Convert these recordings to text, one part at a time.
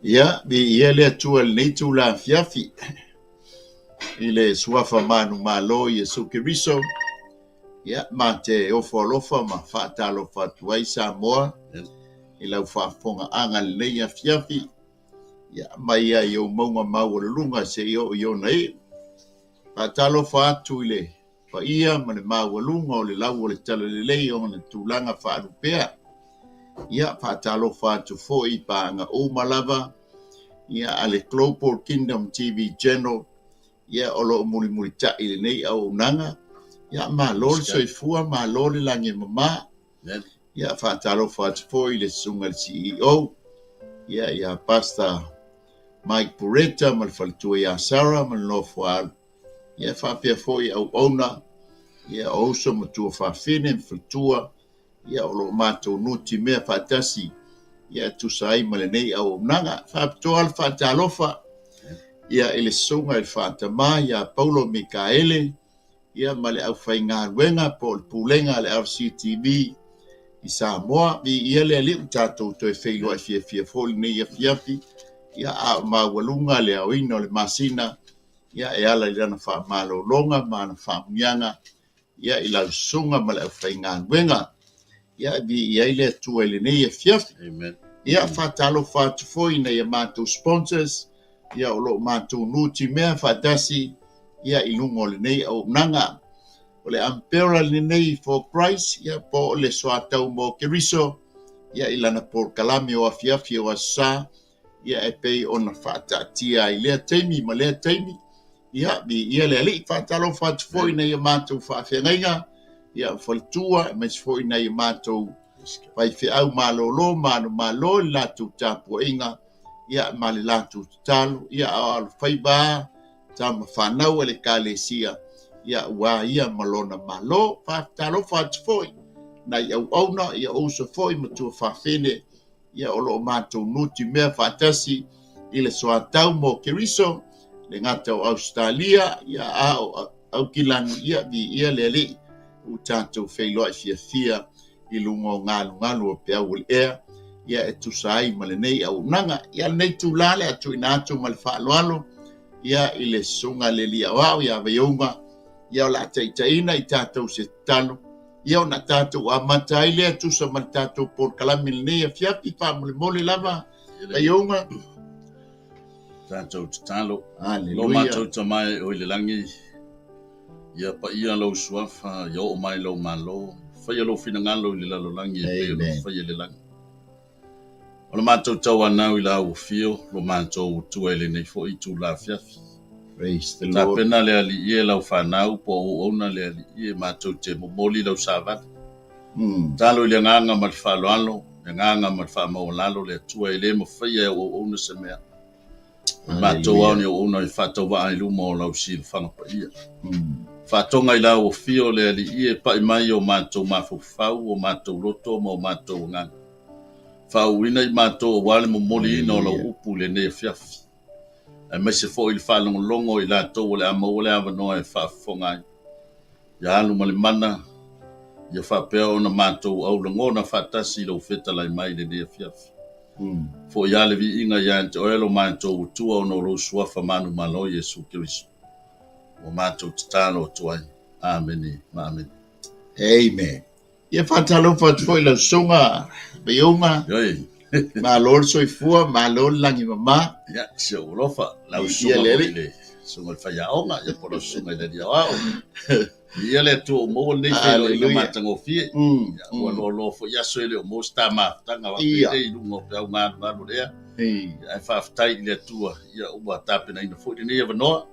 Ia, ia le atua lenei tulafiafi i le suafa manu malo Iesu Keriso. Ia, ma te ofalofa ma faatalofa atu ai Samoa i lau faafogaaga lenei afiafi. Ia, ma ia i o mauga maualuluga se i ona i faatalofa atu i le paia ma le maualuga o le lau o le talalelei o na tulaga faalupea. Ia, faatalofa atu foʻi i pagauma lava ia a le Global Kingdom TV Channel. Ia o loo mulimulitaʻi lenei auaunaga. Ia malo le soifua, malo le lagi mamā. Ia faatalofa atu foʻi i le susuga le CEO. Ia Pastor Mike Pureta ma le faletua iā Sara ma le nofo alu. Ia faapea foʻi auauna. Ia o uso matua faafine ma faletua. Ia o loo matou nuti mea faatasi. Ia tusa ai ma lenei auaunaga. Faapitoa le faatalofa. Ia i le susuga i le faatamā ia Paulo Mikaele. Ia ma le ʻaufaigaluega po o le pulega a le RCTV i Samoa. Ia le aliʻu tatou toe feiloaʻi fiafia foʻi lenei afiafi. Ia a maualuga le aoina o le masina. Ia e ala i lana faamalōloga ma ana faamuiaga. Ia i lau susuga ma le ʻaufaigaluega. Ia vi ai le atua i lenei afiafi. Ia faatalofa atu foʻi na ia matou sponsors. Ia o loo matou nuti mea faatasi. Ia i luga o lenei auaunaga. O le ampera lenei for Christ. Ia po o le soatau mo Keriso. Ia i lana polokalame o afiafi o asā. Ia e pei ona faataatia i lea taimi ma lea taimi. Ia ia le aliʻi faatalofa atu foʻi na ia matou faafegaiga. Ia faletua ma se foʻi na ia matou faifeʻau malōlō malo i latou tapuaʻiga. Ia ma le latou tatalo. Ia o faiba tama whanau e le kalesia. Ia ua ia malona malo. Faatalofa atu foʻi na i auauna ia ousa foʻi matua faafene. Ia o loo matou nuti mea faatasi i le soatau mo Keriso le gata o Australia. Ia a o aukilani ia vi ia le aliʻi u tatou feiloaʻi fiafia i luga o galugalu o pe au le ea. Ia e tusa ai ma lenei auaunaga. Ia lenei tulā le atuina atu ma le faaloalo. Ia i le susuga le liaoao ia vaiouga. Ia o le ataʻitaʻina i tatou se tatalo. Ia ona tatou amata ai lea tusa ma le tatou polokalame lenei afiafi faamolemole lava vaiouga. Tatou tatalo. Aleluia. Lo matou tamae o i le lagi. Ia paia lou suafa, ia o mai lou malo. Faia lou finagalo i le lalolagi e pei ona faia le lagi. O le matou tauanau i le auafio, lo matou tua i lenei foʻi tulafiafi. Praise the Lord. Tapena le aliʻi e lau fanau po auauna le aliʻi e matou te momoli lau savali. Talo i le agaga ma le faaloalo, le agaga ma le faamaolalo le atua i lē mafaia e auauna se mea. Matou au ni auauna i faatauva'a i luma o lau silafaga paia. Faatoga i le auafio le aliʻi e paʻi mai o matou mafaufau, o matou loto ma o matou agaga. Faauina i matou auale momoliina o lau upu lenei afiafi. E maise foʻi i le faalogologo i latou o le amau o le avanoa e faafofoga ai. Ia alu ma le mana, ia faapea ona matou aulagona faatasi i lou fetalai mai lenei afiafi. Foʻi iā le viiga iā te oe lo matou utua ona o lou suafa manu malo Iesu Keriso. O matou tatalo atu ai. Ameni ma ameni. Amen. Ia faatalofa atu foʻi lau susuga vaiouga. Ioi. Malo le soifua, malo le lagi mamā. Ia, se ulofa. Lau Ia sunga lele. mo le. Sunga le whaiaonga. Ia poro sunga i le diawao. Ia le tu o mo nei whelo i le matangofie. Ia ua lo fo ia so ele o mo sta maftanga wa pere i lungo pe au ngānu ngānu lea. Ia e whaftai i le tua. Ia ua tapena ina fo i nei avanoa.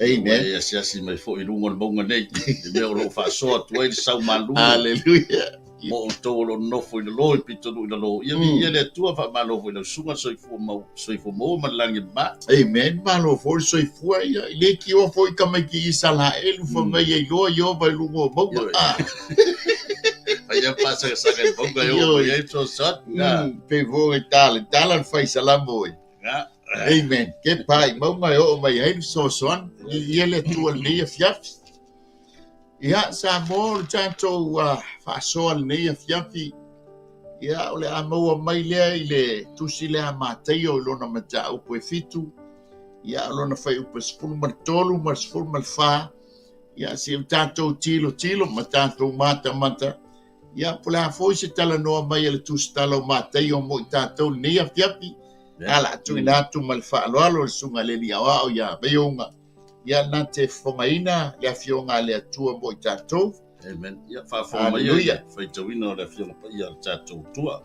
Amen. Ia siasi mai fo i lungo le maunga nei. I mea o lo whasoa tua i le sau malungo. Hallelujah. Mo to lo no foi lo pito lo lo ia le tua fa malo foi lo sunga soifo mo malangi ba. Amen. Malo for soifua ia le ki o foi kama ki sala elu fa mai yo vai lungo mo. Ia pasa sa que ponga yo ia to sot. Pe vo tala fai salamo. Amen. Ke pai mo mai o mai ai so son ia le tua le fiaf. Ia sa mo le tātou whaasoa le nei a fiafi. Ia o le a maua mai lea I le tusi lea mātai o lona mata upo e fitu. Ia o lona whai upo sifuru ma tolu ma sifuru ma wha. Ia si o tātou tilo ma tātou mata. Ia po le a foi se tala noa mai le tusi tala o mātai o mo I tātou le nei a fiafi. Ala tu inatu ma le whaaloalo le sunga le ni awa o ia meionga. Ia na te whangaina le afionga le atua mo I tātou. Amen. Ia whaafonga mai ia. Whaitawina o le afionga pa ia le tātou tua.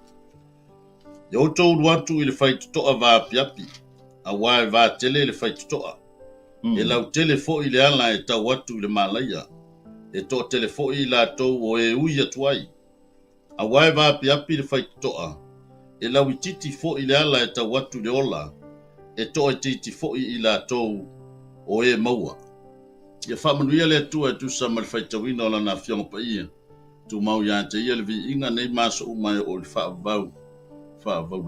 Ia o tōru atu I le whaitutoa vāpiapi. A wae vātele le whaitutoa. E lau tele fo I le ala e tau atu le malaia. E tō tele fo I la tau o e ui atuai. A wae vāpiapi le whaitutoa. E lau I titi fo I le ala e tau atu le ola. E tō e titi fo I la tau o e maua. Ia whamanuia le atua e tusa ma le whaitawina o lana whionga pa ia. Tu mau ia te ia le vi inga nei maso umai o le whaavau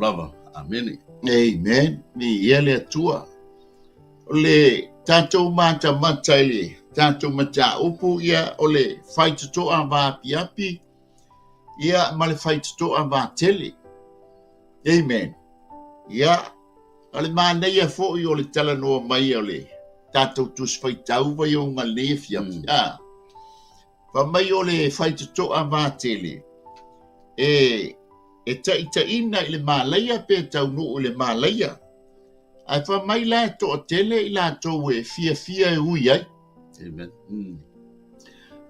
lava. Amen. Amen. Ni ia le atua. O le tātou mata le tātou mata upu ia o le whaitutoa vāpiapi. Ia ma le whaitutoa vātele. Amen. Ia o le māneia fo I o le tala noa mai o le tātou tus whaitau vai o ngā le fiapi. Wha mai o le whaitutoa vātele. E taʻitaʻina I le mālaia pe tau nuu I le mālaia. Ai wha mai la e toa tele I lātou e fia e ui ai. Amen.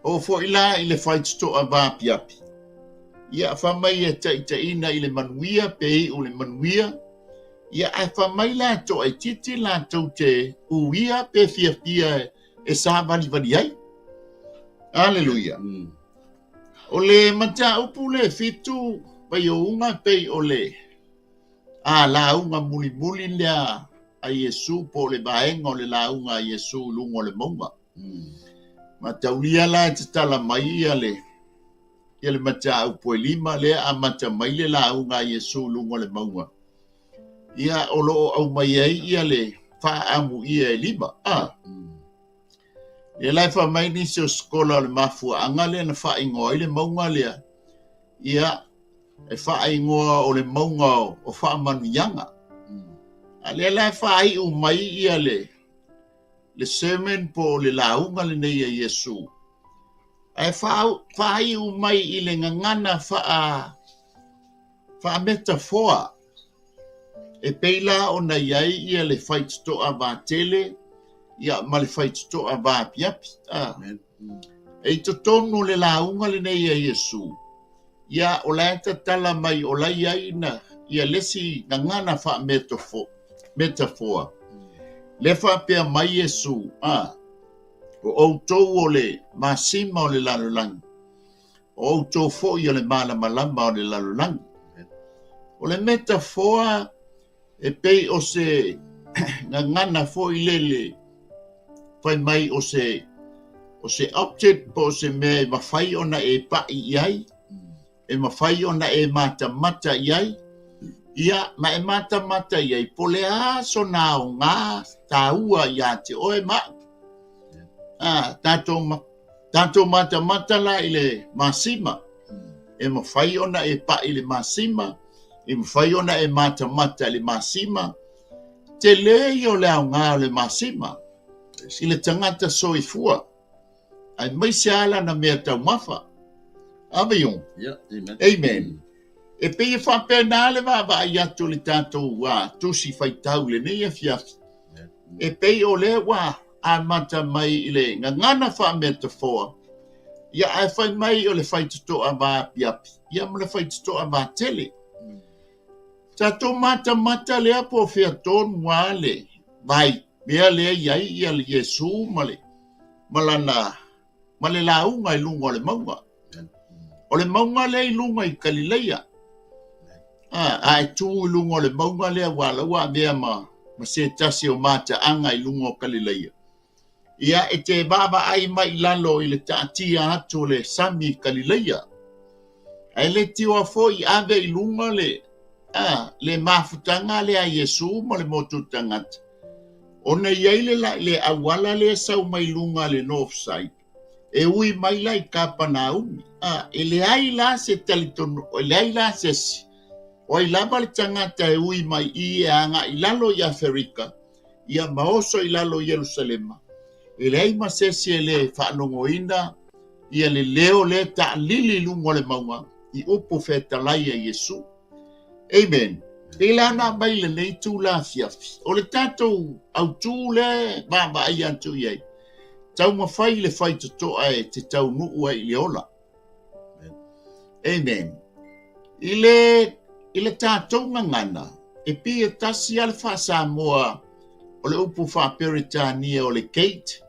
O fo I la I le whaitutoa vāpiapi. Ia wha mai e taʻitaʻina I le manuia pe I o le manuia. Ia ai wha mai la e toa e titi lātou te uia pe fia e sa vali ai. Aleluia. O le mata upu le fitu pai o unga pei o le la unga muli lea a Yesu po le baenga o le la unga a Yesu lungo le maunga. Ma taulia la e tala mai ia le mata upu e lima le a mata mai le la unga a Yesu lungo le maunga. Ia o loo au mai ai ia le wha amu ia e lima. Ia lai wha mai nisi o skola o le mafua anga le na wha ingoa I le maunga lea. Ia e wha ingoa o le maunga o wha manu yanga. A le lai wha ai u mai ia le sermon po le launga le nei a Yesu. E wha ai u mai I le ngangana wha metafoa. E peila o na iai ia le whaitutoa vātele, ia ma le whaitutoa vāpiapi. E totonu le launga le nei a Yesu. Ia o la tala mai o lai ai na, ia lesi ngangana wha metafoa. Le wha pia mai Yesu, o outou o le masima o le lalolangi. O outou fo i o le malama o le lalolangi. O le metafoa, e pei o se ngangana fo I lele fai mai o se object po se me mawhai ona e pai iai e mawhai ona e mata iai ia ma e mata iai po le aso na o ngā taua ia te oe ma tātou mata la I le masima e mawhai ona e pai le masima I mwhai ona e mata le masima, te lei o le au ngā le masima, I le tangata soifua, ai mai se ala na mea tau mafa. Amen. Amen. E pei e whapena le wawa I atu le tātou tusi whaitau le nei e fiafi. E pei o le wā a mata mai I le ngangana wha metafoa. Ia ai whai mai o le whaitutoa wā piapi. Ia mo le whaitutoa wā tele. Tātou mata lea po whia tonu wā le vai mea lea iai ia le Yesu ma le launga I lunga o le maunga. O le maunga lea I lunga I Galileia. A e tū I lunga o le maunga lea wala wā mea ma se tasi o mata anga I lunga o Galileia. Ia e te baba ai mai lalo I le tātia atu le sami Galileia. Ai le tiwa fo I ave I lunga le mafutanga le a Yesu ma le motu tangata. O na iai le awala le sau mai lunga le north side. e ui mai lai kapana umi. E le ai la se talitono, o le ai la se si. O i lava le tangata e ui mai i e anga i lalo i Afrika, ia maoso i lalo i Jerusalema. E le ai masesi e le whanongoina, ia le leo le ta lili lungo le maunga, i upo fetalai e Yesu. Amen. E lana mai le nei tū la fiafi. O le tātou au tū le mama ai antu iei. Tau mawhai le whai toa e te tau nuu ai le ola. Amen. I le tātou ngangana, e pia tasi al whasa moa o le upu whaperitania o le Kate,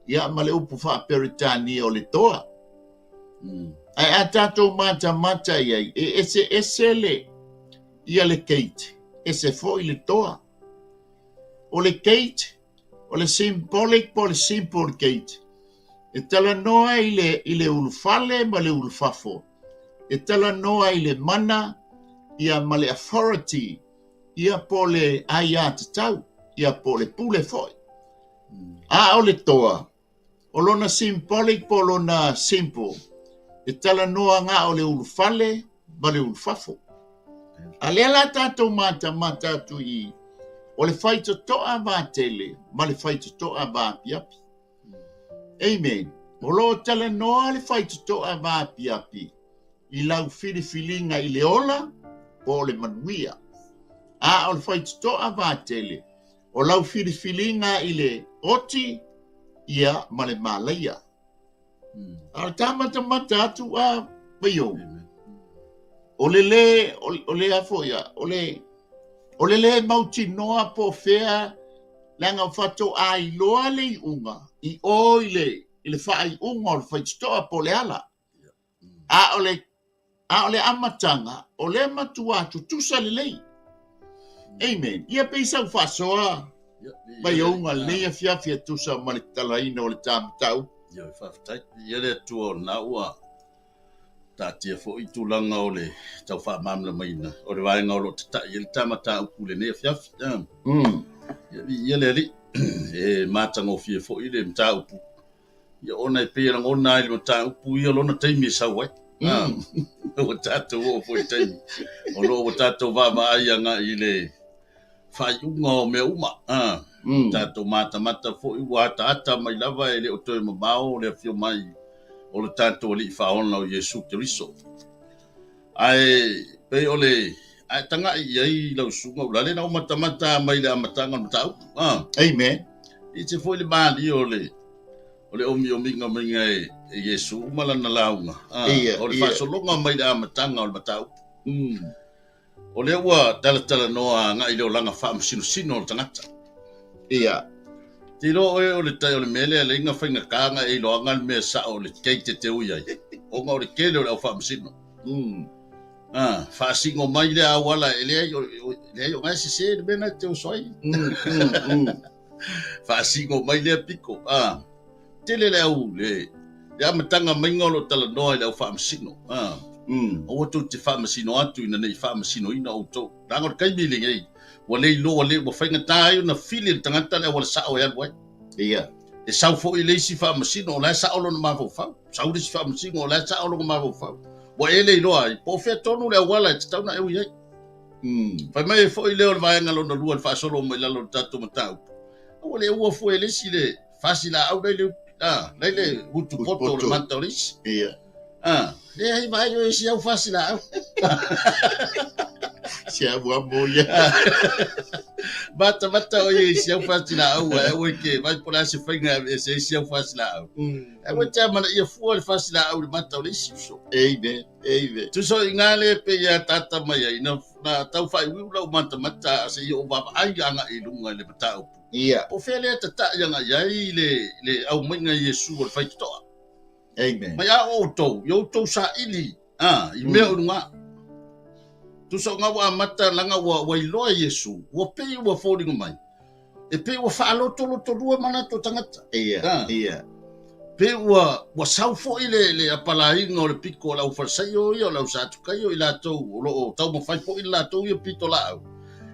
ia ma le upu whaperitania o le toa. Ai a tātou mata iei, e ese le, ia le Kate, ese fo i le toa. O le Kate, o le symbolic po le simple Kate. E tala noa i le ulufale ma le ulufafo. E tala noa i le mana, ia ma le authority, ia po le aia tatau, ia po le pule foi. A o le toa, o lona symbolic po lona simple. E tala noa ngā o le ulufale ma le ulufafo. A le ala tātou mata atu i, o le whaito toa mā tele, ma le whaito toa mā piapi. Amen. O lo tala noa le whaito toa mā piapi, i lau filifilinga i le ola, o le manuia. A o le whaito toa mā tele, o lau filifilinga i le oti, ia ma le mālaia. A le tāmata mata atu a maio. O le afoia, o le mauti noa po fea langa whato a i loa le i unga, i o i le wha i unga o le whaitoa po le ala. A o le amatanga, o le matua atu tusa le lei. Amen. Ia peisa u whasoa, mai unga lea fiafia tusa ma le talaina o le tāmatau. Ia whaftai, ia le tua na ua. Tātia fo i tūlanga o le tau whaamamla maina. O le waenga o lo tata i le tamata uku le nea fiafi. Ia le ali, e mātanga o fia fo i le mta upu. Ia ona e pēra ngona i le mta upu ia lona taimi e sauai. O tātou o fo i taimi. O lo o tātou wama aia nga i le whaiunga o mea uma. Tātou mata fo i wata ata mai lava e le o toi mamao le fio mai. O le tātou li whaona o Yesu Keriso. Ai, pe ole, ai tanga i ai lau sunga ulale na o matamata mai le amatanga matau. Amen. I te foi le maali o le omi minga e Yesu, umalana launga. O le whasolonga mai le amatanga o le matau. O le ua tala noa nga i leo langa wha sino o le tangata. Ia. Te ro o le tai o le mele le inga whainga kanga e loanga le mea sa o le kei te ui ai. O ngā o le kele o le au whamasino. Whaasingo mai le awala e le ai o ngai se le mena te usoi. Whaasingo mai le piko. Te le au le amatanga maingolo tala noa i le au whamasino. O tu te whamasino atu ina nei whamasino ina o tau. Rango le kaimiling ei. Wale lo wale wa fainga tayo na fili tangata le wala sao ya wai. Ia. E sao fo ile si fa masino la sao lo ma fo fa. Sao le si fa masino la sao lo ma fo fa. Wa ele lo ai po fe tonu le wala te tau na e ui. Fa mai fo ile o vai ngalo na lua fa solo mai la lo tatu matau. Wale ua fo ile si le fasila au le le hutu poto le mantoris. Ia. Le ai vai yo si au fasila. Sia bua moia. Bata o ye sia fasila au e ke vai pola se fainga e se sia fasila au. E mo tama ia fu le fasila au le mantoris so. Amen. Tu so ingale pe ya tata mai ina na tau fai wi lo mata se yo va ai anga i lunga le matau. Ia. O fele tata yanga yai le au minga Yesu o fai toa. Amen. Mai a o to sa ili. I me o nga. Tu so nga wa mata langa wa ilo Yesu. Wa pe wa falling mai. E pe wa fa lo to dua mana to tangata. Ia. Pe wa sau fo le apalai no le piko la ufa sayo yo la usatu kayo ila to lo tau mo fai fo ila to yo pito la.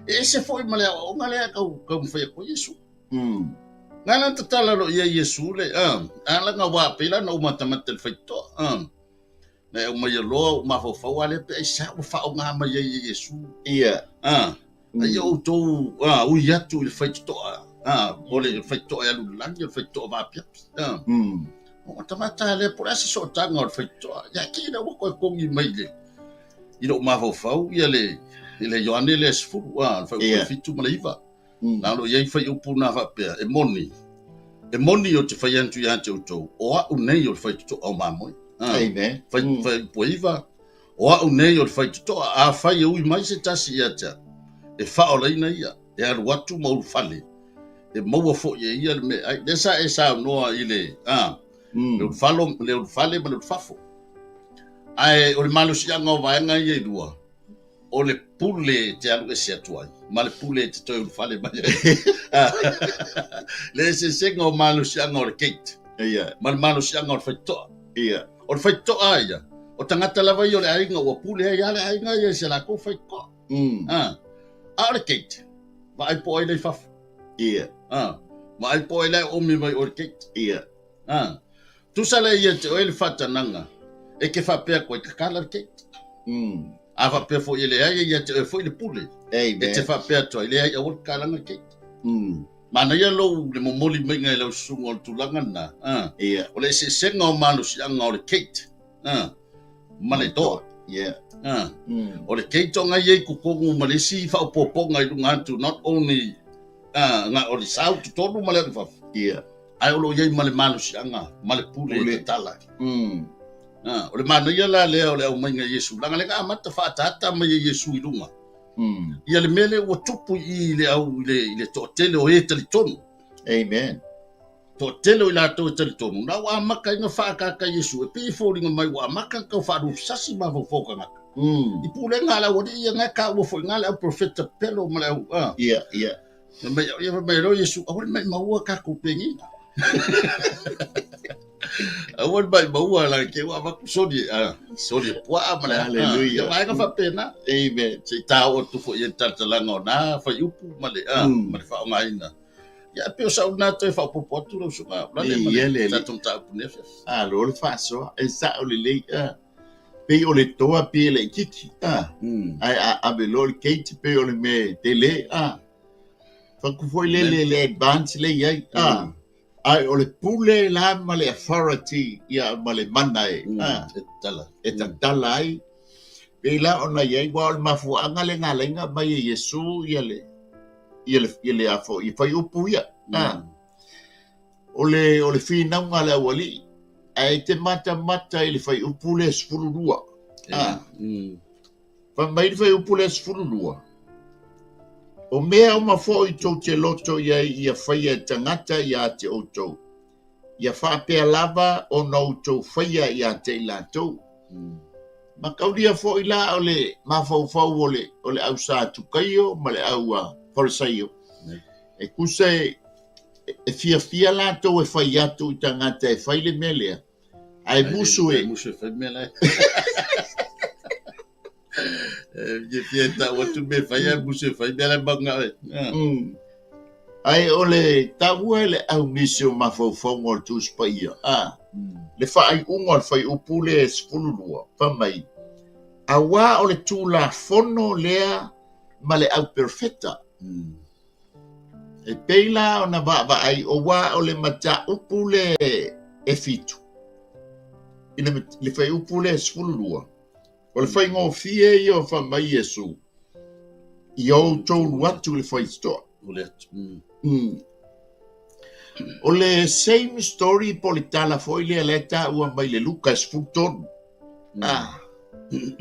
E se fo male o ngale ka mo fai ko Yesu. Ngana tatala lo ia Yesu le ala nga wa pila na umatamata le faito na uma ia lo ma fo ale pe sa fa nga ma ia Yesu ia ai o to u ia tu le faito ole le faito ia lu lang le faito va pia o tamata le por asa so tanga le faito ya ki na ko ngi mai le ilo ma fo ia le Ioane le sfu fa fitu malaiva na lo ia fa upu na fa pe e moni o te whai antu i ante o tau. O au nei o le whai tuto au mamoi. Amen. Whai poiva. O au nei o le whai tuto a whai e ui mai se tasi ia tea. E whao leina ia. E aru atu mauru whale. E maua fo ia ia le me. Nesa e sa noa i le. Le whale ma le whafo. Ai o le malo si anga o vaenga ia i lua. O le pule te alu e se atuai. Ma le pule te toi o le whale mai. Le se senga o malo si anga o le Kate. Ma le malo si anga o le whaitoa. O le whaitoa ia. O tangata lava i o le ainga o pule ia le ainga ia se la ko whaitoa. A o le Kate. Ma ai po ai le whafu. Ma ai po ai le omi mai o le Kate. Tusa le ia te oe le whatananga. E ke whapea koe kakala le Kate. A whapea fo i le aia ia te oe fo i le pule. E te whapea toa i le aia o le kalanga Kate. Mana ia lo le momoli mai ngai lau sunga o le tulanga na. O le se senga o manu si anga o le Kate. Ma le toa. O le Kate o ngai ei kukongu ma le si whao poponga i lunga antu. Not only nga o le sau tu tonu ma le rifafu. Ai o lo iei ma le manu si anga. Ma le pule i te tala. O le mana ia la lea o le au mai ngai Yesu. Langa le ka amata whaatata mai Yesu i lunga. Ia le mele ua tupu i le au i le to'atele o e talitonu. Amen. To'atele o i latou e talitonu. Na ua amaka inga whaakaka Yesu. E pi fōringa mai ua amaka kau whaarufsasi ma whauwhokangaka. I pule ngā lau wadi ia ngā ka ua fōi ngā lau profeta pelo ma lau. Ia mai ro Yesu. Awari mai maua ka kupengi. Awari mai maua la ke ua maku sori pua ma lau. Hallelujah. Ia mai ka whapena. Amen. Se tau o tufo i tatalanga o nā whai upu ma le whao ngaina. Ia peo sau nā toi whao popo atu rau sunga. Ia le. Tatum tau punefe. Lo le whaasoa. E sa o le lei. Pe o le toa pe le kiki. Ai a me lo le Kate pe o le me te le. Whakufoi le advance le iai. Ai o le pule la ma le authority. Ia ma le mana e. E tala ai. Pela ona iai wa o le mafuanga le ngalenga mai e Yesu ia le afo i whai upu ia. O le whinaunga le awali. Ai te mata i le whai upu le sfururua. Whamai le whai upu le sfururua. O mea o mafo i tau te loto iai ia whai e tangata ia te outou. Ia whapea lava o nau tau whaia ia te ilatou. Ma kauria fo i la o le mafau o le au sa tukaio ma le au farisaio. E kusa e fia la tau e whai atu i tangata e whai le melea. Ai musu e. Musu e whai mele. E fia ta watu me whai a musu e whai mele banga e. Ai o le taua e le au nisi o mafau o le tuspaia. Le whaai unga le whai upule e spulurua. Whamai. A wā o le tūla fono lea ma le au perfecta. E peila o na wa ai o wā o le mata upule e fitu. Ina le whai upule e spulurua. O le whai ngō fie i o whamai Yesu. I au tōru atu le whai stoa. O le same story po le tala foi le leta ua mai le Lucas futonu.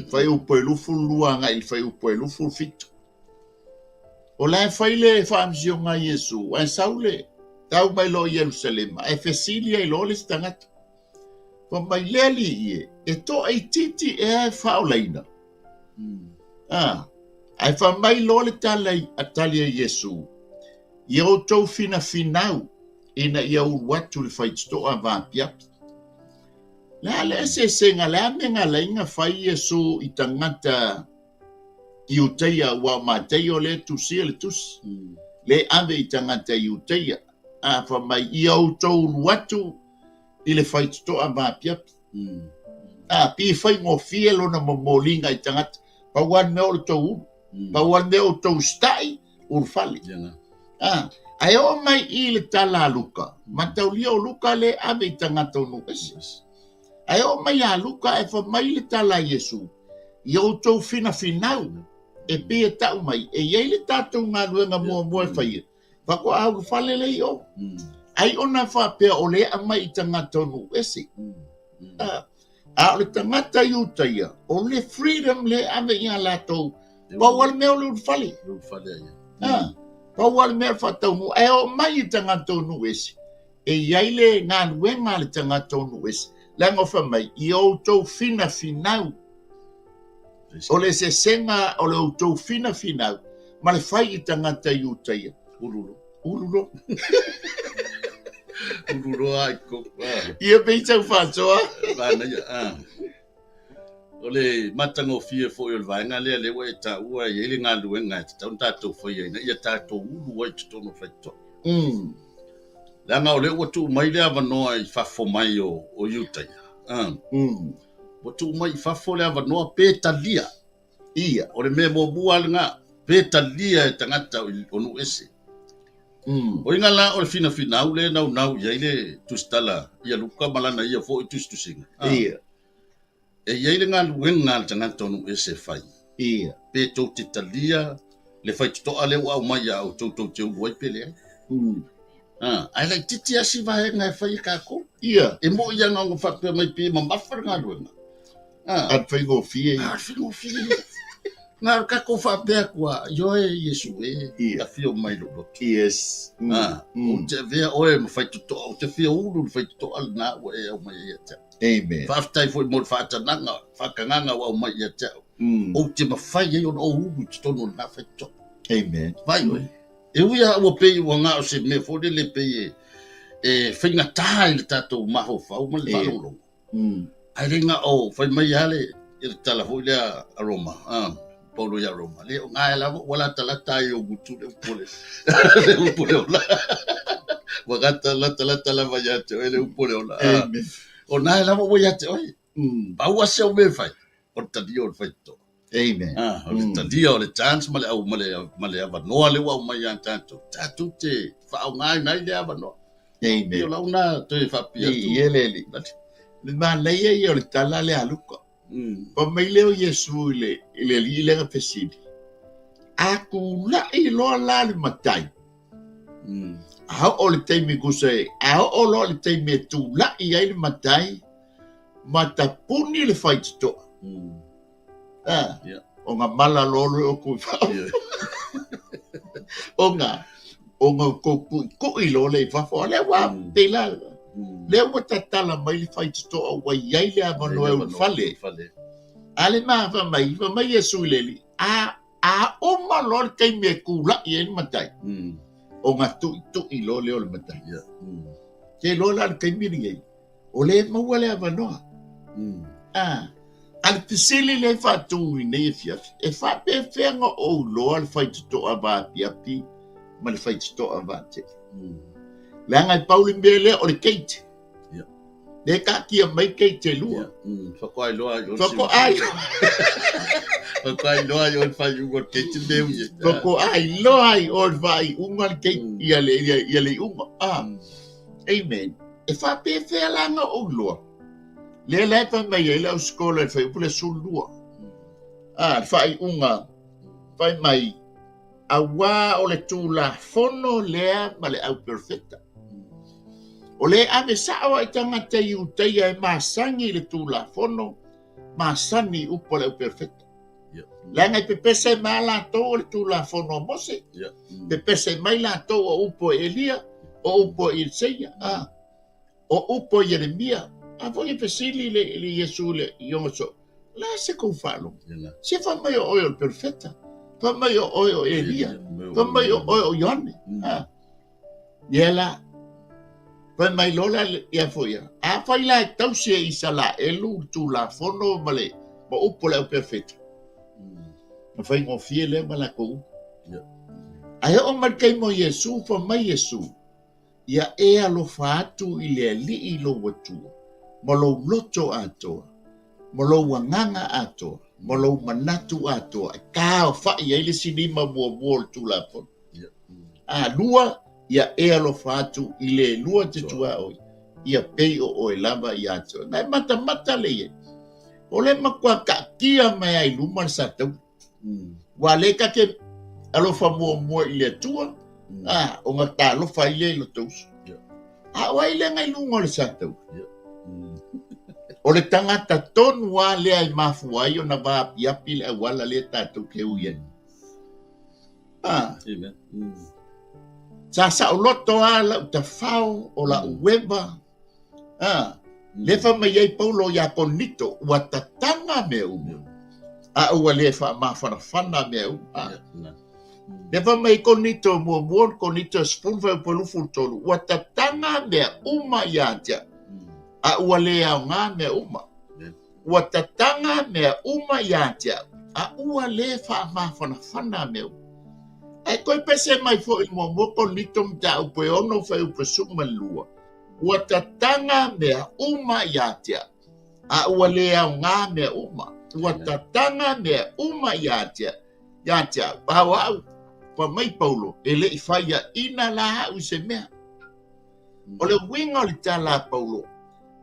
Fai upo e lufu lua ngai fai upo e lufu fitu. O la fai le whaamsio ngā Yesu. Ai saule tau mai lo Jerusalem. Ai fesilia i lo le stangata. Wa mai leli ie. E to ai titi e ai whaolaina. Ai wha mai lo le talai atalia Yesu. I o tau fina finau. Ina ia uruatu le whaitoa vāpiapi. La le se senga la menga la inga whai Yesu i tangata i uteia wa mātei o le tusia le tusi. Le ave i tangata i uteia. fa mai I autou luatu I le whaitotoa mapiapi. Pi whai ngofie lona momolinga I tangata. Pauan mea o le tau pauan mea o tau stai urfali. Ai o mai I le tala luka. Mataulia o luka le ave I tangata o nuesi. Ai o mai a luka e fa mai le tala Yesu. I o tau fina finau. E pia tau mai. E iei le tātou ngā nuenga mua whaia. Whako au whale le o. Ai ona whapea o le amai I tangata o nuesi. A le tangata I utaia. O le freedom le ave I a latou. Paual mea o le urfali. Paual mea whatau nu. Ai o mai I tangata o nuesi. E iei le ngā nuenga le tangata o nuesi. Lango wha mai. I o tau fina finau. O le se senga o le outou fina finau. Ma le whai I tangata I utaia. Uluro. Uluro ai ko. Ia peitau whātoa. O le matango fie fo I o le vaenga lea lewa e ta ua I ele ngā luenga e taun tātou whai aina. Ia tātou ulu ai tutono whaito. Langa o le ua tu mai lea wanoa I whafo mai o utaia. O tu mai fafo le avanoa petalia. Ia, o le mea mua ngā petalia e tangata o nu ese. O inga la o le fina finau le nau iai le tustala. Ia luka malana ia fo I tustusinga. Ia. E iai le ngā luenga le tangata o nu ese fai. Ia. Pe tau te talia, le fai tutoa le au mai au tau te uruai pele ai. Ai lai titi asi vahe ngai fai kako. Ia. E mo ia ngā ngā mai pe mamafar ngā luenga. At whaingo fie. Ngā kako whapea kua, ioe Yesu ka whio mai lolo. Yes. O te vea oe ma whaitutoa, o te whio uru whaitutoa nā ua e au mai ia te. Amen. Whaftai fwoi mo whātananga, whakanganga wa au mai ia te. O te mawhai e on o uru te tono nā whaitutoa. Amen. Vai oe. E uia ua pei ua ngā o se me fwore le pei e whainga taha I le tātou maho whau ma le whalongo. Ai ringa o, whai mai hale, I le tala hoi lea aroma, Paulo I aroma. Le o ngai lava, wala talata I o gutu le upole. Le upole ola. Wagata lata lava yate, le upole ola. O ngai lava o yate, oi. Paua se o me whai. O tadia o le whaito. Amen. O le tadia o le chance, male au, male ava noa le wau mai an tanto. Tatu te, whao ngai nai le ava noa. Amen. Io lau nā, toi whapia tu. Ieleli. Le māleia I o le tala le aluka. Pa mai leo Yesu I le lilenga pesini. A kula I loa la le matai. A o le teimi kusai. A o loa le teimi e tu la I ai le matai. Ma ta puni le whaitotoa. O ngā mala lolo o kui whao. O ngā kukui lo le whafo. Le wā te la. Leo wa tatala mai li whaitotoa wa iai le avano e unfale. Ale maa wa mai Yesu leli. A o malor kei me kula I eni matai. O ngā tui lo leo le matai. Ke lo la kei miri ei. O le maua le avanoa. Al pisili le whatu I ne fiafi. E whape whenga o loa le whaitotoa wa piapi. Ma le whaitotoa wa te. Langa I Pauli mbele o le keite. Le ka kia mai keite lua. Whako ai loa. Whako ai. Whako ai loa I on whai unga keite meu ye. Whako ai loa I on whai unga keite ia le unga. Amen. E whape whea langa o loa. Le lepa mai e lau skola e whai upule sulua. Whai unga. Whai mai. A wā o le tūla fono lea ma le au perfecta. O le ave sao ai tangata I utaia e māsangi le tūla fono, māsani upo le au perfecta. Langa I pepese mā lātou o le tūla fono mose. Pepese mai lātou o upo Elia, o upo Ilseia, o upo Jeremia. A voi pesili le Yesu le Iongoso. La se kou whalo. Se wha mai o oio perfecta. Wha mai o oio Elia. Wha mai o oio Ione. Iela. Wha mai lola ia foia. A whai la e tausia I sala elu tu la fono male. Ma upo leo perfecta. Ma whai ngō fie leo ma la kou. Ai o markei mo Yesu wha mai Yesu. ia e alofa atu i le ali'i lo atua, ma lou loto atoa, ma lou agaga atoa, ma lou manatu atoa, e ka o fa'i ai le sinima muamua o le tulafono. Lua ia e alofa atu i le lua te tua'oi, ia pei o e lava i atoa. Nai mata leia. O le makua ka'akia mai ai luma le satau. Wa le kake alofa muamua i le atua, o ngata alofa i le lo tausu. Wai le ngai lunga le satau. O le tangata tonu wa le ai mafuai o na waapiapi le awala le tātou ke uia. Sa o loto la utafao o la uweba. Le mai ai Paulo ya konito wa tatanga me umu. Ua le mawhanawhana me umu. Le mai konito mua konito spunfa upolufu tolu. Wa tatanga me uma yatia. Ua le au ngā me uma. Wa tatanga me uma yatia. Ua le mawhanawhana me umu. Ai koe pese mai fo i mua konito mta upe ono fai upe suma lua. Ua tatanga mea uma yatia. Ua le au ngā mea uma. Ua tatanga mea uma yatia. Yatia. Pawa au. Pa mai Paulo. E le i whaia ina la au se mea. O le winga o le tala Paulo.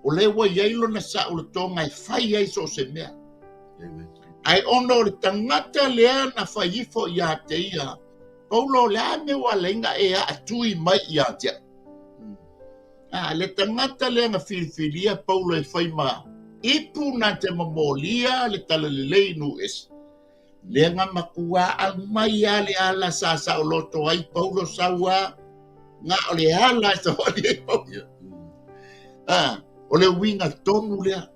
O le wa yailo na sa o le tonga i whaia iso se mea. Ai ono o le tangata lea na whaifo yatia ia. Paulo le ame wa lenga e a atui mai yatia. Le tangata le nga filifilia Paulo e whaima ipu na te mamolia le talalelei nu es. Le nga makua al mai ale ala sa o loto ai Paulo saua nga o le ala sa wali e Paulo. O le winga tonu lea.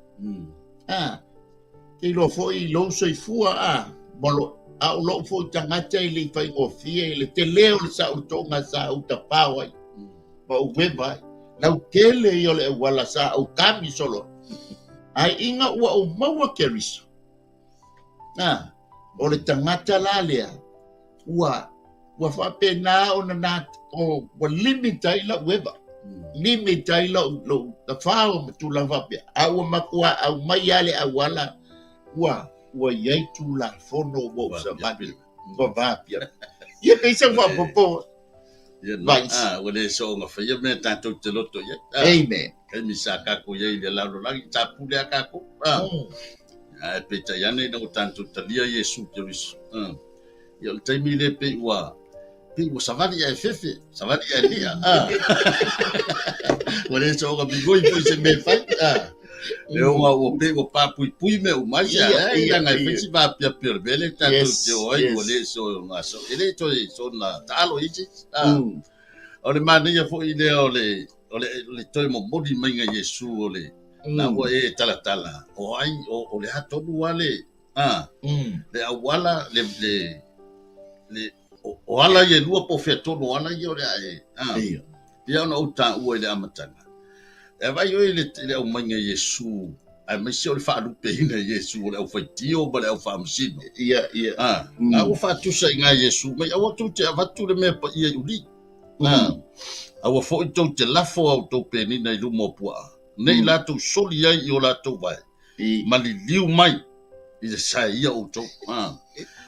Ke lo foi lo soifua molo au lo foi tangata i le whai ngofia i le te leo le sa o tonga sa o tapawai. Pa uweba Nau kele i ole wala sa au kami solo. Ai inga ua o maua keriso. O le tangata la lea. Ua whapena o na nāt o wa limita i la weba. Limita i la la whao matula whapea. Au makua au mai ale au wala. Ua iaitu la fono o sa mati. Ua whapea. Ia peisa whapopo. Wale so nga faya me tanto te loto ya. Amen. Kai misaka ko ye le lalo lagi tapu le akako. Pe ta yane na tanto talia Yesu Kristo. Ya le taimi le pe wa savani ya fefe, savani ya lia. Wale so nga bigoi po se me fa. Leo nga o pe o pa pui me o mai ya nga fesi ba pia pia bele tanto te oi wale so nga so ele to so na talo ichi ole mane ya fo ile ole to mo modi menga Yesu ole na wo e tala o ai o le hato wale le awala le o ala ye lua po fe to no ala ye ole ai ya no uta o le amatanga e vai yo le o menga Yesu ai me se o fa lu pe ina Yesu le o fa tio ba le o fa msino na o fa tu sa nga Yesu me o tu te va tu le me pa ia uli awa fo to te lafo au to pe ni nei lumo pua nei la tu soli ai o la to vai mali liu mai i le sai ia o to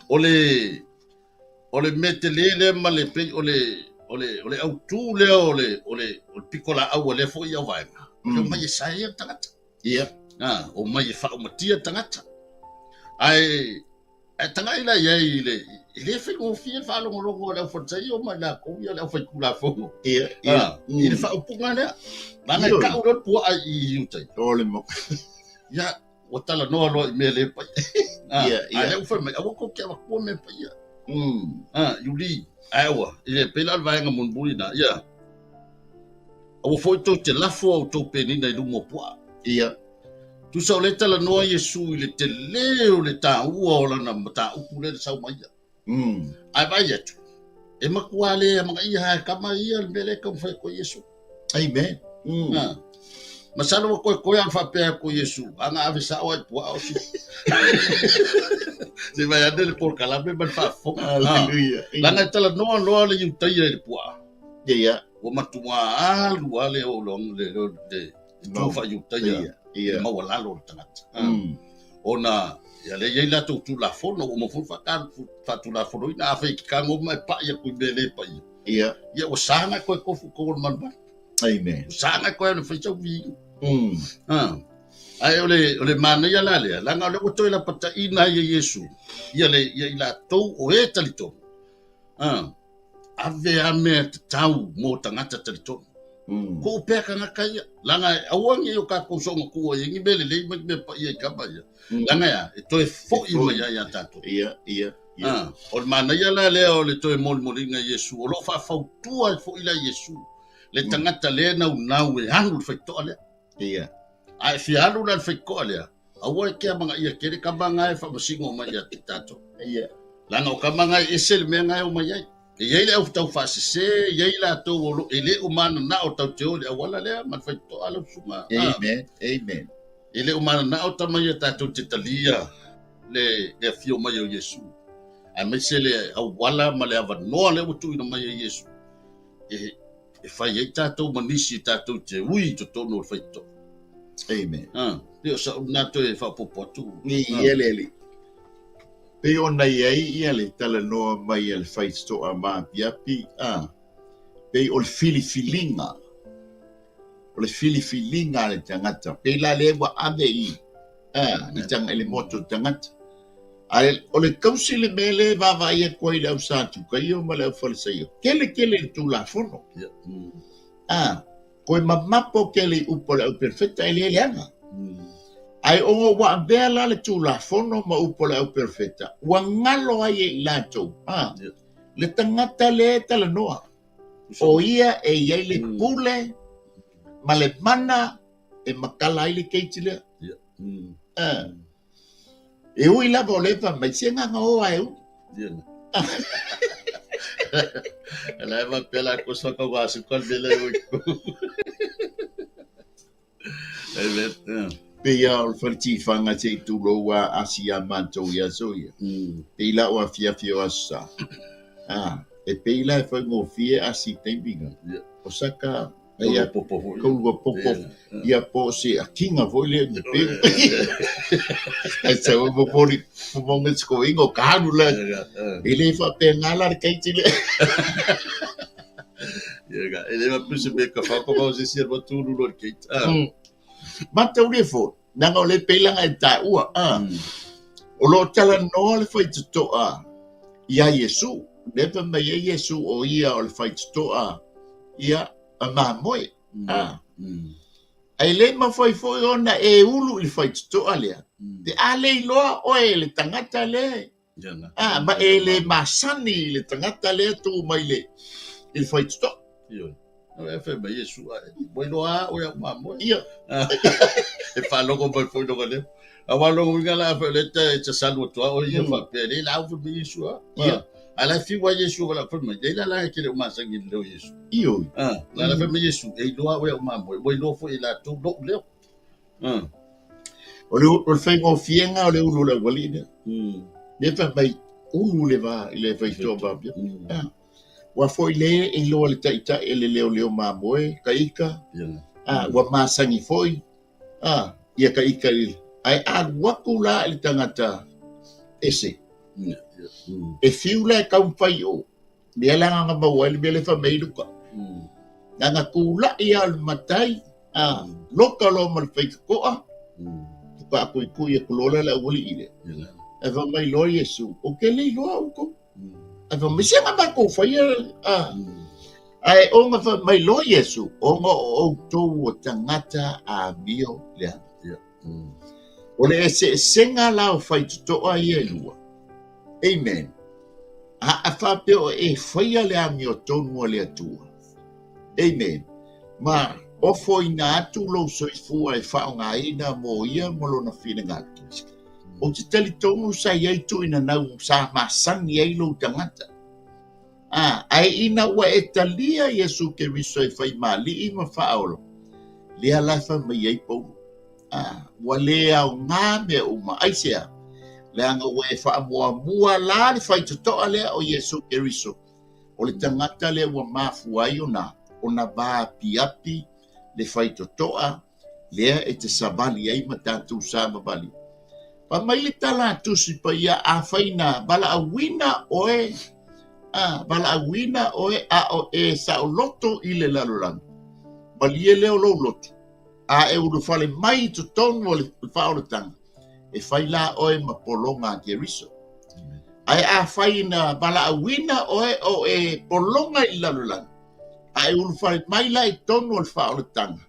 ole metele ma le pe ole au tu le ole pikola au le fo ia vai o mai sai ia tangata o mai fa o matia tangata ai tanga ila ia ile fe go fie fa lo le fo tsai o mai la ko ia le fo kula fo ile fa o punga le bana ka o pu ai i utai ole mo ya o tala no lo me le pa le fo me o ko ke ko me pa ia yuli aiwa ile pela vai nga mun bulina ia o fo to te la fo to pe ni na lumo pu tu sa le tala no Yesu ile te leo le ta ua la na mata upu le sa mai ai vai ya tu e makuale ma ia kama ia le ka fa ko Yesu amen masalo ko ya fa pe ko Yesu anga avisa o pu o si se vai andele por calabre ban fa fo hallelujah la na tala no le yu tai le pu ya o matua alu ale o long le tu fa yu ta ya ia ma wala lo tangata ona ya le ye la tu la fono o mo fa ka fa tu la fono ina fa ki ka ngo mai pa ya ku bele pa ia ya o sanga ko ko man ba amen sanga ko no fa chau vi ai ole mana ya la le la nga le ko to la pata ina ye Yesu ya le ya la to o e talito ave ame tau mo tangata talito ko peka nga kaya langa awang yo ka ko so ko ye bele le me pa ye ka ba ya langa ya to e fo i ya tato ia o mana ya la le o le to e mol molinga Yesu o lo fa tua fo ila Yesu le tangata le na e anu fa to le ia ai fi alu la fa ko le awa ke mga ia ke ka banga e fa masingo ma ya tato ia langa o ka mga esel me nga o ma ya ye le au tau fa se ye la to o ele umana na o tau te o le wala le man fa to ala suma amen ele umana na o tama ya tato te talia le fio ma yo Yesu a me se le au wala ma le ava no le utu ina ma ya Yesu e fa ye tato manisi tato te ui to no fa to amen Dio sa na to e fa popotu ia le pe ona ia le tala no mai el faisto a ma piapi pe ol filifilinga le tangata pe la lewa ave i tang ele moto tangata ai ole kausi le mele va ia koi le usatu kai o mala falsaio kele tu la fono koi mamapo kele upola perfecta ele anga ai o wa bela le tu la fono ma upola perfecta wa ngalo ai lato le tangata le tala noa o ia e ia le pule ma le mana e makala ile keitile e ui la volepa mai senga o ai la va pela cosa ko va su kol bele ko pe ia o falti fanga te tu loa asia manto ia soia pe la o fia asa e pe la foi mo fie asi tempinga o saka ia popo ia po se a kinga vole de pe e se o popoli mo ngetsko ingo kanula ele fa pe ngala keitile ele va plus be ka fa ko se sir va tu lo keit mata ule fo nanga le pelanga e ta ua o lo tala no le foi to ia Yesu nepa mai Yesu o ia o le foi to ia a mamoi ai le ma foi ona e ulu le foi to alea te ale loa o le tangata le ma ele masani le tangata le tu mai le il foi to e fa mai Yesu bueno o ya mamoi ia e fa logo por foi logo le a logo ngala fa le te salu to o ia fa pele la o fa Yesu ia ala fi wa Yesu la fa mai la ke le masa ngi le Yesu io la fa mai Yesu e do o mamoi o lo fo ila to do le o le fai mo fienga o le ulu le walina ne fa mai ulu le va ile fa to ba wa foi le e lo le taita ele leo mamoe kaika wa masangi foi ia kaika ai wakula le tangata ese e fiula ka fai o le la nga ba wa le fa mai luka nga kula ia le matai loka lo mal fai ko pa ko e kulola la woli ile e va mai lo Yesu o ke le lo ko ava misia ma ko fa ia ai o nga fa mai lo Yesu o nga o to o tangata a bio le o le se senga la o fa to a ia lua amen a fa pe o e fa ia le a mio to no le tua amen ma o foi na tu lo so fu ai fa nga ina mo ia mo lo na fina ngatu o te tali tonu sa iai tu ina nau sa masangi ai lo tangata ai ina wa e talia Yesu ke riso e fai mali ima faolo lea lafa mai ai pou wa lea o ngā mea uma aisea lea nga wa e fa mua la le fai tutoa lea o Yesu ke riso o le tangata lea wa mafu ai o na o ona va piapi le faitotoa lea e te savali ai ma tātou sa mavali. Pa mai le tala tusi pa ia a faina bala awina oe bala awina oe a o e sa o loto i le lalolanga. Bali e leo lo loto. A e uru fale mai to tonu o le whaoratanga. E fai la oe ma polonga ke riso. Ai a faina bala awina oe o e polonga i lalolanga. A e uru fale mai la i tonu o le whaoratanga.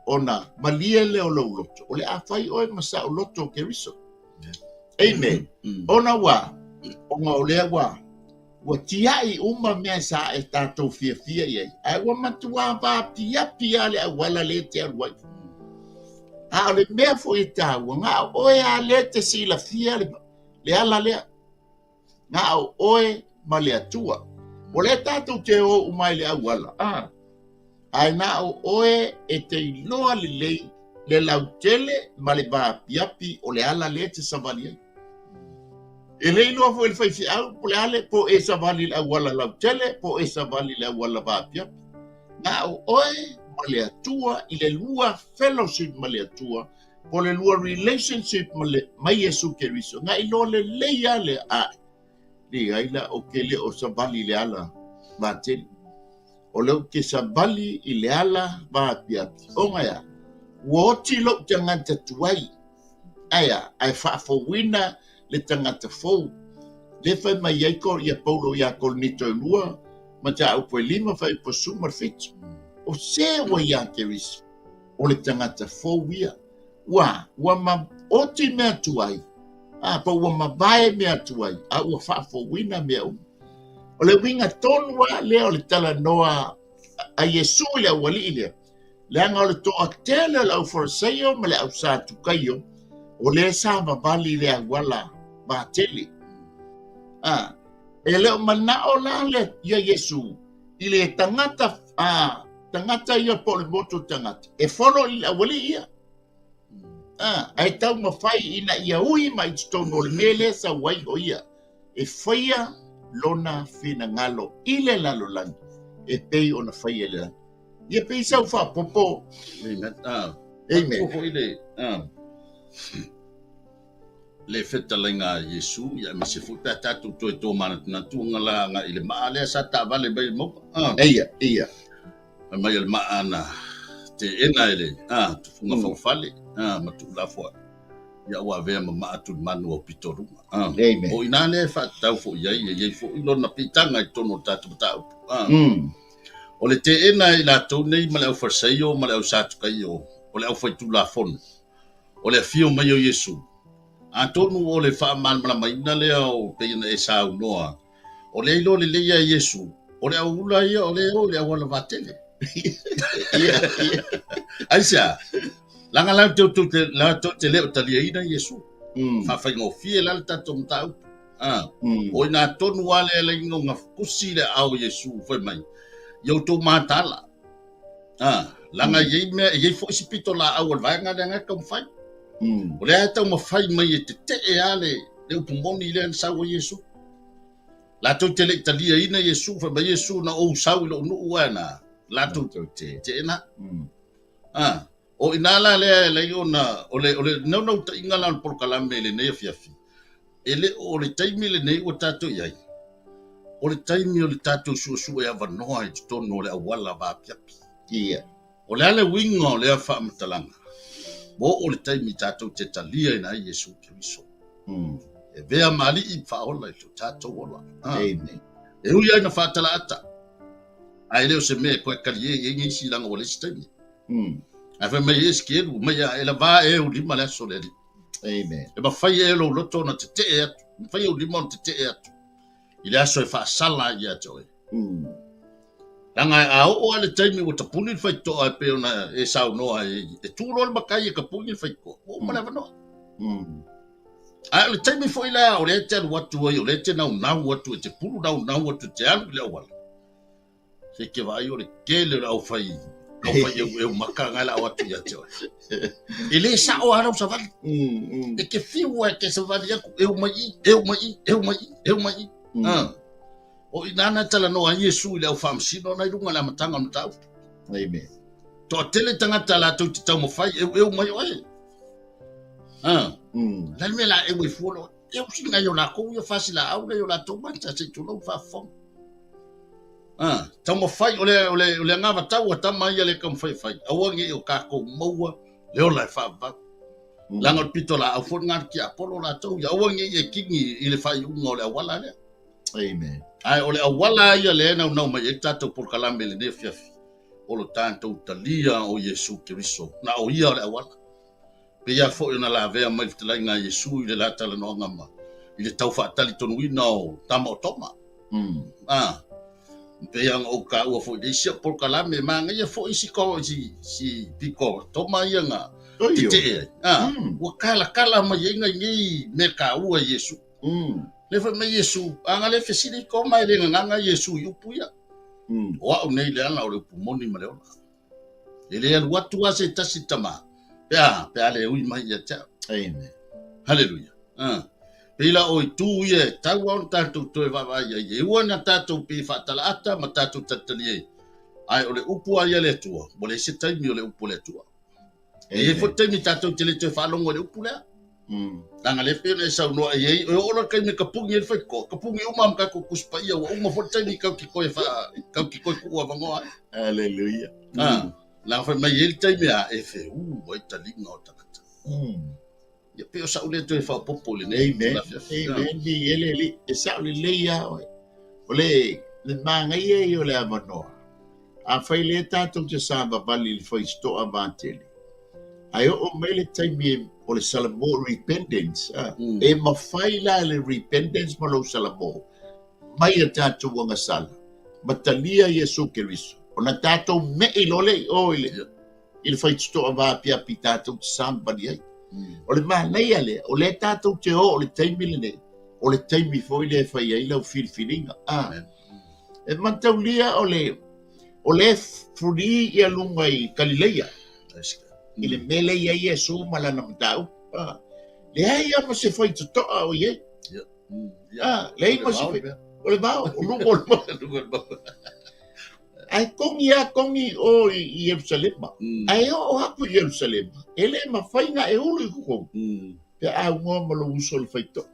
Ona malie leo lo loto. O le a fai oe ma sa o loto ke riso. Amen. Ona wa. Onga o lea wa. Wa tiai uma mea sa e tātou fia iei. Ai wa matua wa pia le a wala le te aruai. A le mea fo i tāua. Ngā oe a le te sila fia le ala lea. Ngā oe ma le atua. O le tātou te o umai le a wala. Ai ngā oe e te iloa le lei le lautele ma le ba piapi o le ala le te savali ai. E lei loa fo il fai au po le ale po e savali le awala lautele po e savali le awala ba piapi. Ngā oe ma le atua i le lua fellowship ma le atua po le lua relationship ma le mai Yesu Keriso. Ngā ilo le leia le a le aila o ke le o savali le ala ba tele. O leo ke savali i le ala ba piapi. O ngaya. Woti lo tangata tuai. Aya, ai whaafowina le tangata fou. Le whai mai eiko ia paulo ia kolnito i lua, ma ta au poe lima whai posu marfitu. O se wa ia Keriso. O le tangata fou ia. Wa ma oti mea tuai. Pa wa ma bae mea tuai. A ua whaafowina mea O le winga tonua leo le tala noa a Yesu le awali ilea. Le anga o le toa tele le au faraseio ma le au sa tukaio o le sa mabali le awala ba tele. E leo manao la le ia Yesu i le tangata tangata ia po le moto tangata. E fono i le awali ia. Ai tau mawhai ina ia ui ma i tono le mele sa wai o ia. E whaia lona fina ngalo i le lalo langi. E pei ona whaia le langi. Ia pei sau wha popo. Amen. Amen. Popo i le fetalenga Yesu ia me se futa tatu to to mana na tunga la nga ile ma le sa ta vale bai mo. Ia. Mai le maana te ena ile tu funga fa fale ma tu la fo. Ia wa ve ma atu manu o pitoru. Amen. O ina le fa tau fo ia fo ilo na pitanga i tono tatu tau. O le te ena i la tau nei ma le au farseio ma le au satu kai o le au fai tu la fon. O le fio mai o Yesu. A tonu o le wha malmala maina lea o peina e sa unoa. O le ilo le leia Yesu. O le au ula ia o le awala vatele. Aisa. Langa lau te leo talia ina Yesu. Whawhai ngō fie lal tato mtau. O ina tonu wale le ingo ngā kusi le au Yesu whai mai. Iau tō mātala. Langa yei mea, yei fo isi pito la au alvaenga le ngaka mwhai. O le atau mawhai mai e te e ale le upumoni le ansau o Yesu. La tau te le talia ina Yesu, whai mai Yesu na ou sau ilo unu uana. La tau te ena. O inala le iona, o le nau ta ingala on porkalame le nei afiafi. E le o le taimi le nei o tato iai. O le taimi o le tato suasua e avanoa i tono o le awala vapiapi. Ia. O le ale winga o le awha amatalanga. Mo o le taimi tato te talia ina Yesu Keriso. E vea mali i whaola i tato ola. Amen. E hui aina whatala ata. Ai leo se mea koe kalie e ngi si langa o le taimi. Ai whai mai e skeru, mai a e la vā e o lima le aso le li. Amen. E ma whai e lo loto na te te e atu. Whai o lima na te te e atu. I le aso e whaasala i ato e. Langa a o ale taimi o ta puni fai to a pe ona e sau noa e tūro le makai e ka puni fai ko. O malewa noa. A le taimi foi la o le te alu atu ai o le te nau atu e te puru nau atu te alu le awala. Se ke vai o le kele au fai. Au fai e maka ngai la atu i ate oi. E le sa o arau sa vali. E ke fiwa e ke sa vali aku e umai. O inana tala no a Yesu le au famsino na irunga la matanga no tau. Amen. To tele tangata la to tau mo fai e mai oi. La me la e we folo. E o singa yo la ko yo fasila au le yo la to manta se tu lo fa fo. Tau mo fai ole ngava tau ta mai le kam fai fai. Awangi o ka ko moa le ola fa va. Langa pito la au fon ngar ki apolo la tau ya awangi e kingi ile fai unga ole wala le. Amen. Ai ole wala ia le na no mai tato por kalambe le nefiafi. Olo tanto talia o Yesu Kiriso. Na o ia ole wala. Pe ia fo na la vea mai tala nga Yesu ile la tala no ngama. Ile tau fa tali tonu ina o tama o toma. Pe ia o ka o fo de sia por kalame manga ia fo isi ko si piko toma ia nga. Tite. Wakala ma yenga ngi me ka ua Yesu. Le fa me Yesu anga le fesili ko mai le nga Yesu yupu ya. Wa o nei le ana o le pumoni ma le ona. Ele al watu ase tasitama. Pe ale ui mai ya ta. Amen. Hallelujah. Pela o tu ye tau on tatu to va ya ye wana tatu pe fatala ata ma tatu tatali. Ai o le upu ya le tua. Mo le se tai mi o le upu le tua. E fo tai mi tatu te le te fa longo le upu le. Tanga le pele sa no ye o ora kai me kapungi e fai ko kapungi uma ka ko kuspa ia o uma fo tai ni ka ki ko e fa ka ki ko ku wa ngo. Hallelujah. La fa mai el tai me a e fe o tali no takata. Ya pe o sa ule to e fa popole ne. Amen. Amen. Di ele e sa ule le ya o. Ole le manga ye o le amano. A fai le tato te samba vali le fai sto avantele. Ai o mele tai me o le salamo repentance. E mawhai la le repentance ma lo salamo. Mai a tato wanga sala. Matalia Yesu Kiriso. O na tato me ilole o il fai sto avapia pi tato samba di ai. O le manei ale, o le tato te o le taimi le o le taimi foi le fai ai lau filfilinga. E mantaulia o le furi ia lunga i Galileia. I le mele ia Yesu malana matau. Le ai ama se fai totoa o ye. Le ai ma se fai. O le mau, o lungo o le mau. Ai kongi o i Yerusalema. Ai o hapu Yerusalema. Ele ma fainga e ulu i kukou. Pe au ngoa malo uso le faito.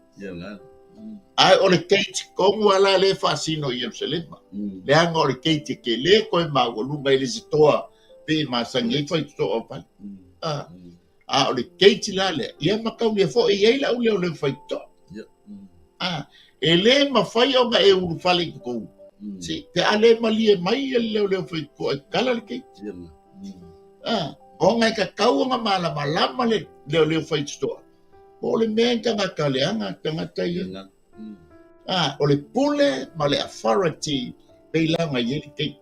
Ai o le keiti kongu ala le fasino i Yerusalema. Le anga o le keiti ke le koe mau o lunga i le zitoa. Pe ma sangi faito toa pali. O le keiti la le. Ia makau le fo e eila ule o le faito. Ele ma fai o nga e ulu fale i kukou. Si te ale mali e mai e leo fai ko e kala le kei. O ngai ka kau nga malama le leo fai stoa. O le menga nga kaleanga tangata ia. O le pule ma le authority peilanga i le kei.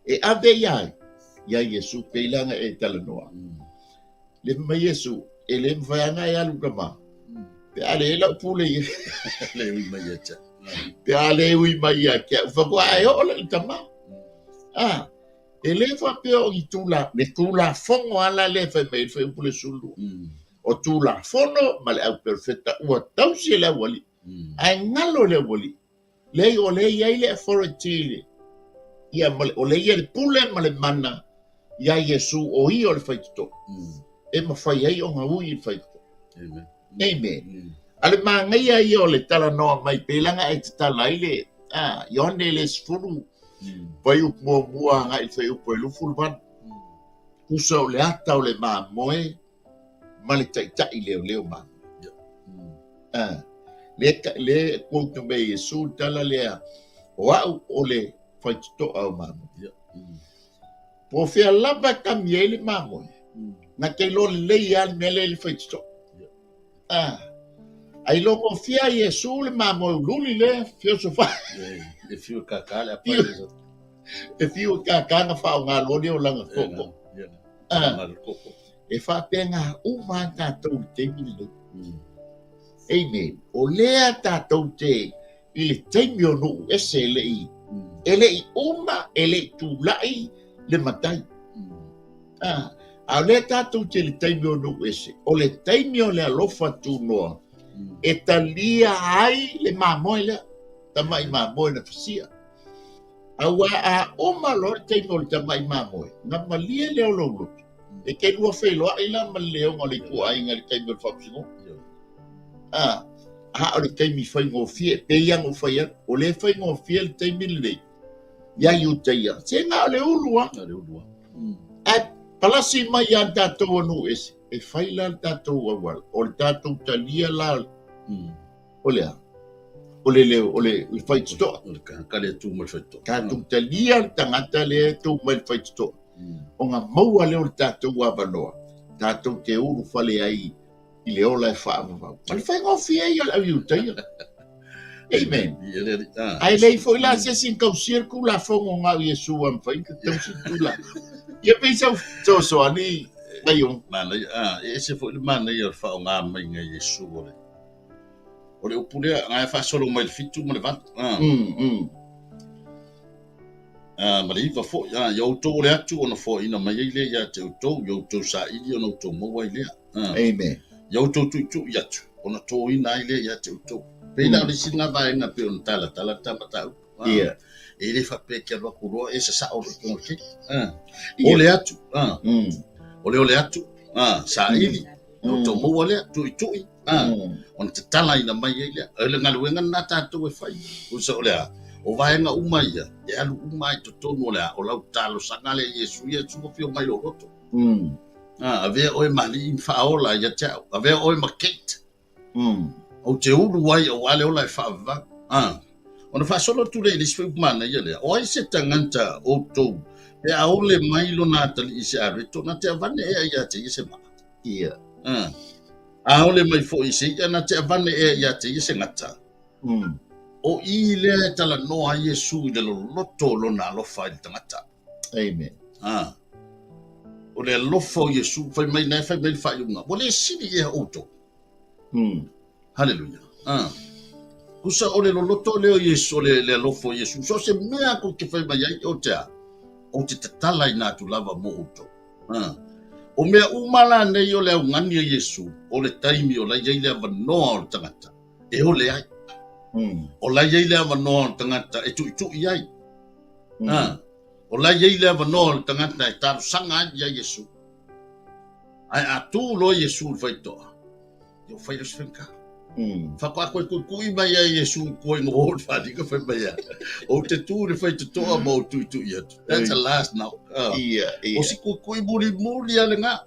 E ave iai. Ia Yesu peilanga e talanoa. Le mai Yesu e le mwhaianga e alu kama. Pe ale e lau pule i. Le ui mai e ta. Te ale ui mai a kia whakua e ola i tama. E le whape o i tūla, le tūla whongo ala le whai mei whai upule sulu. O tūla whono ma le au perfecta ua tausi e le wali. Ai ngalo le wali. Le o le iai le authority le. Ia o le iai le pule ma le mana. Ia Yesu o i o le whaituto. E ma whai ai o ngā ui i whaituto. Amen. Ale mangai ai o le tala noa mai pelanga e te tala ile. Yonde le sfuru. Pai up mua ngai fai up e lufuru van. Kusa o le ata o le maa moe. Ma le taitai leo maa. Le koutu me Yesu tala lea. O au o le fai tuto au maa moe. Po fea lava kami e le maa moe. Na kei lo le lei al mele le fai tuto. Ai loko fia Yesu le mamo luli le fio sofa. E fio kakale apale zo. E fio kakanga fa nga lodi o langa koko. E fa penga u mata to te mile. Amen. O lea ta to te ile temio no ese le i. Ele i uma ele tu lai le matai. A le ta to te le temio no ese. O le temio le alofa tu noa. E talia ai le mamoe lea. Tamai mamoe na fasia. Aua a o malo te ngol te mai mamoe. Nga malia leo lolo. E ke lua wheloa ila ma leo ngali ku ai ngali te ngol whapsingo. O le te mi whai ngō fie. Pe iang o whai an. O le whai ngō fie le te milile. Ia iu te ia. Se ngā le ulua. Palasi mai an tātou anu ese. E whai la tātou awal. O le tātou talia la. O lea. O le leo, o le whai tutoa. O le kare tū mai whai tutoa. Tātou talia tangata le tū mai whai tutoa. O ngā maua leo le tātou awanoa. Tātou te uru whale ai i leo lai whaamawau. Mali whai ngō fia i ala iu teia. Amen. Ai lei fo ila se sin kau sirku la fongo ngā Yesu am whai ka tau situla. Ia peisau tō so ani mai on. Mana, e se fo ili mana i ar whao ngā mai ngā Yesu ole. O le upulea, ngā e whaasolo mai le fitu ma le vata. Ma le iwa fo, iau tō le atu ona fo ina mai ei lea te utou, iau tō sa ili ona utou maua i lea. Amen. Iau tō tu i atu, ona tō ina i lea te utou. Pena o le singa vaenga pe ona tala tamatau. Ia. E le whape kia roa kuroa, e se sa o le kongke. O le atu. O le atu. Sa ili. O tō maua lea, tui. Ona te tala ina mai ei lea. E le ngaluenga nā tātou e whai. Usa o lea. O vaenga umai ia. E alu umai to tonu o lea. O lau talo sangale Yesu ia tsuko pio mai o roto. A vea oe mali in whaola ia teau. A vea oe makate. O te uru wai o wale o lai whaava. Ona whaasolo ture i lisweu mana ia lea. O ai se tanganta o tau. E a ole mailo nā tali i se areto. Nā te avane ea ia te i se maa. Ia. A ole mai fo i se ia nā te avane ea ia te i se ngata. O i lea tala noa Yesu i le loto lo nā lofa i tangata. Amen. O le lofa o Yesu fai mai nai fai mai fai unga. O le sini ea o tau. Hallelujah. Kusa o le loto leo Yesu le lofo Yesu. So se mea ko ke fai mai ai o te a. O te tatala i nā tu lava mo o tau. O mea umala nei o le au ngani a Yesu. O le taimi o lai ei lea wanoa o le tangata. E o le ai. O lai ei lea wanoa o le tangata. E tu i ai. O lai ei lea wanoa o le tangata. E taru sanga ai a Yesu. Ai a tū lo Yesu le whaitoa. Yo fai os fenka. Whakua koe kui mai a Yesu koe ngō hōt whāti ka whai mai a. O te tūre whai te toa mō tui i atu. That's the last now. Ia. O si koe muri ale ngā.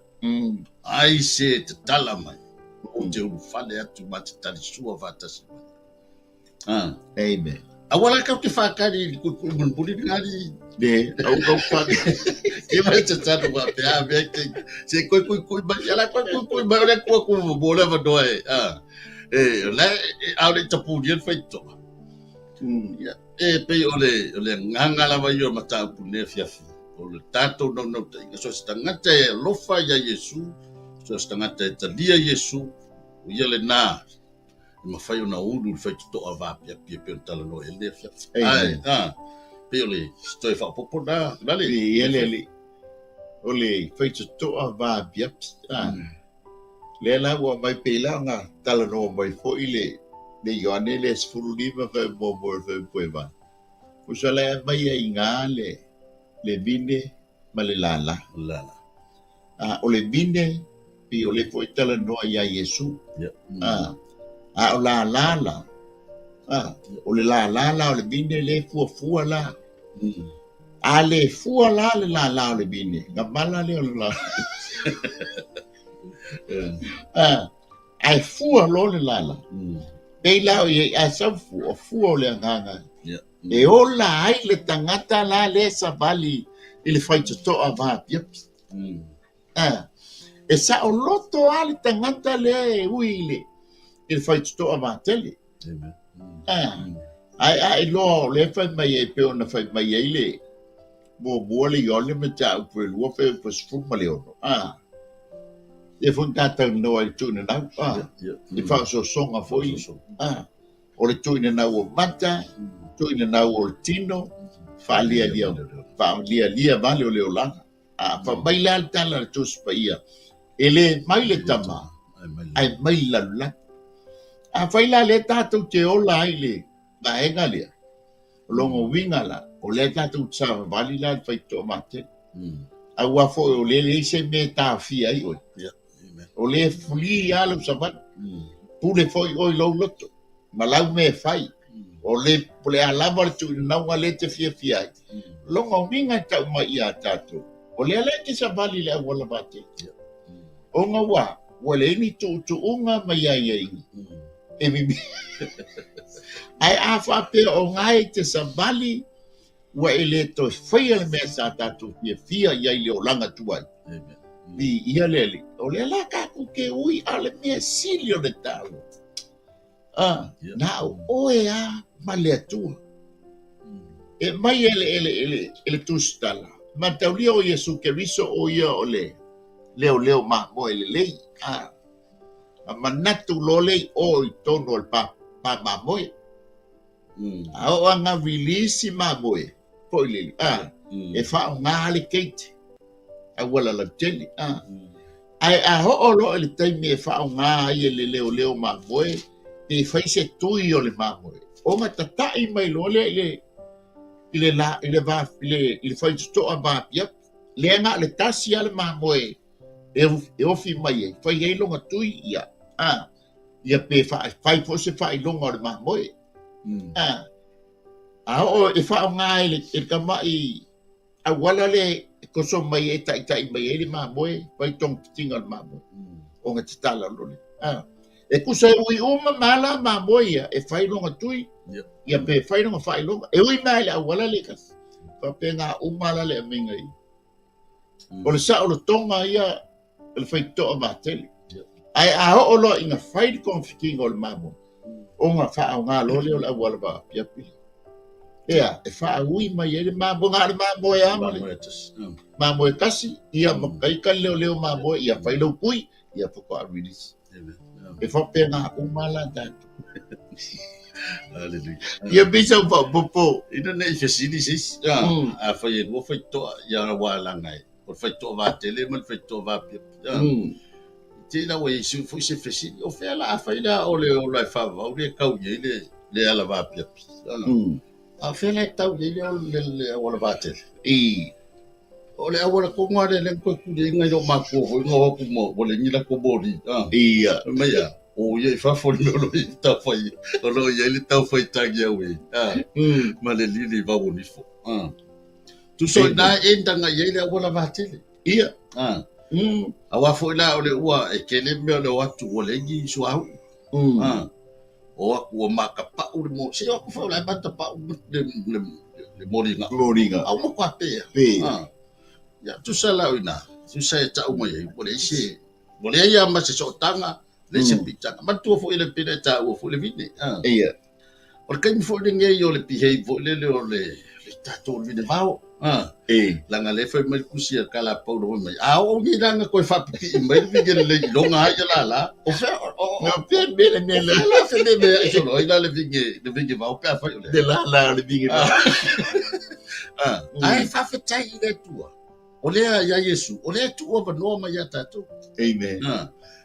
Ai se te tala mai. O te uru whale atu ma te tari sua whātasi mai. Amen. Awala kau te whakari koe muri ngāri. Ne, au whakari. Ke mai te tano wā pe a mea te. Se koe mai. Ala koe mai ole kua mo lewa doa e. Lai au le tapuria whaitoa. E pei ole ngangala mai o mata pune fiafi. O le tātou nau tainga. So se tangata e lofa ia Yesu. So se tangata e talia Yesu. O ia le nā. Ma whai o na uru le whaitoa vāpia pia pia tala no e le fiafi. Pei ole stoi whapopo nā. Nale. Ele. Ole whaitoa vāpia. Le la wa mai pela nga tala no mai fo ile le yone le sfuru liva fa mo fe poeva. Usale mai ai nga le binde ma le lala. O le binde pi o le fo tala no ya Yesu. O la lala. O le lala o le binde le fu la. A le fu la le lala o le binde. Ngabala le o la. Ai fua lo le lala. Pei lao i a sa fua o le anganga. E ola ai le tangata la le sa vali i le whaitotoa vāpia. E sa o loto a le tangata le uile i le whaitotoa vātele. Ai lo le whai mai e peo na whai mai e le mua le yole me ta upe lua whai pasfuma le ono. E fun tata no ai tu na e fa so songa foi o le tu na o mata tu na o tino fa lia vale o le ola fa baila tala tu spaia ele mai le tama ai mai la a faila le tata te ola ai le ba engale longo winga la O le tātou tsava vali la fai tō mate. A ua fo o le se me tā fia i oi. O le fuli ala savat. Pule fo i oi lau loto. Malau me fai. O le pule alama le tu naunga le te fia fia. Longa o minga tau mai ia tātou. O le ale ke sa vali le awala mate. O ngā wa le ni tu unga mai ai ai. E mi ai a fa pe o ngai te sa vali wa ele to fai le mesa tātou fia ia i le o langa tuai. Ni ia lele. O le la ka ku ke ui ale me silio le tau. Now oe a male atua. E mai ele tustala. Ma taulia o Yesu Keriso o ia o leo ma mo ele lei. A manatu lo lei o i tono al pa ma moe. A o anga release ma moe. Foi lei. E fa ngā le keite. A wala la teli. Ai a ho o lo ele taimi e fa ngā i ele leo ma moe. E fai se tui o le ma moe. O ma tatai mai lo ile fai sto a ba pia le nga le tasi ale ma moe e ofi mai e fai e longa tui ia ia pe fai fo se fai longa le ma moe o e fa nga ele kama i a wala le ko so mai e tai mai ele ma moe fai tong tinga le ma moe o nga tala lo le e kusa ui uma mala ma moe e fai longa tui ia pe fai no fai lo e ui mai la wala le kas pa pe nga umala le minga i o le sa o le tonga ia le fai to ma tele ai a o lo ina fai konfiking o le mamo o nga fa o nga lo le o wala ba pia pi ia e fa ui mai ele mamo nga le mamo ia mamo e kasi ia mo kai ka le mamo ia fai lo pui ia fo a release e fa pe nga umala da Hallelujah. Ia bisa popo. Ina nei fesini sis. A fai wo fai to ya wala ngai. O fai to va tele mal fai to va pia. Tina we su fu se fesini o fe la fai da o le fa va o le kau ye le ala va pia. A fe la tau ye le o le va tele. O le awala ko ngare le ko ku de ngai o ma ko ngo ko mo o le ngila ko bori. Ia. Mai ya. O ye fa fo le lo i ta fai o lo ye le ta fai ta ya we ma le li va boni fo tu so na enda nga ye le wala va tele ia a wa fo la o le ua e ke le me le watu o le gi so au o aku o ma ka pa o le mo se o fo la ba ta pa le moringa a mo kwa pe ya tu sa la ina tu sa ta o mo ye o le se o le ya ma se so tanga le se pita ma tu fo ile pita ta o fo le vini ia o kai fo le ngai o le behave fo le ta to le vini vao la nga le fo mai kusia kala pa o mai a o ni la nga ko fa piti mai vi ge le longa ya la o fe o pe be le la fe le be so lo ila le vingi vao pe fa le de la le vingi ai fa fe tai le tua o le ya Yesu o le tu o ba no ma ya ta to amen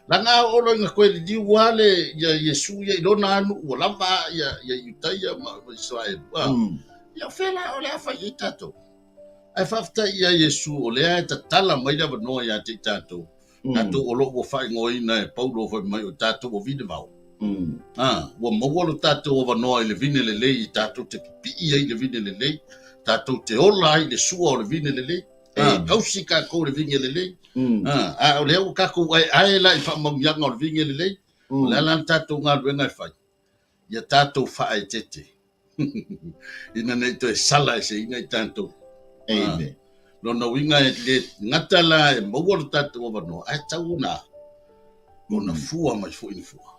Langa o lo nga koe di wale ya Yesu ya ilona anu o lava ya Yutaya ma Israel. Ya fela o le afa i tato. Ai fafta ya Yesu o le ai tatala mai la no ya te tato. Tato o lo o fai ngoi na Paulo fai mai o tato o vide mau. Wa mawalo tato o no le vine le lei tato te pi i le vine le lei. Tato te ola i le sua o le vine le lei. Kausika ko le vine le lei. O le o kako ai la I fa mo yang o vinge le le la lan tato nga wenga fa ya tato fa ai tete ina nei to sala se ina tanto amen no no winga le ngata la mo wo tato o no ai tauna mo na fua mai fo in fua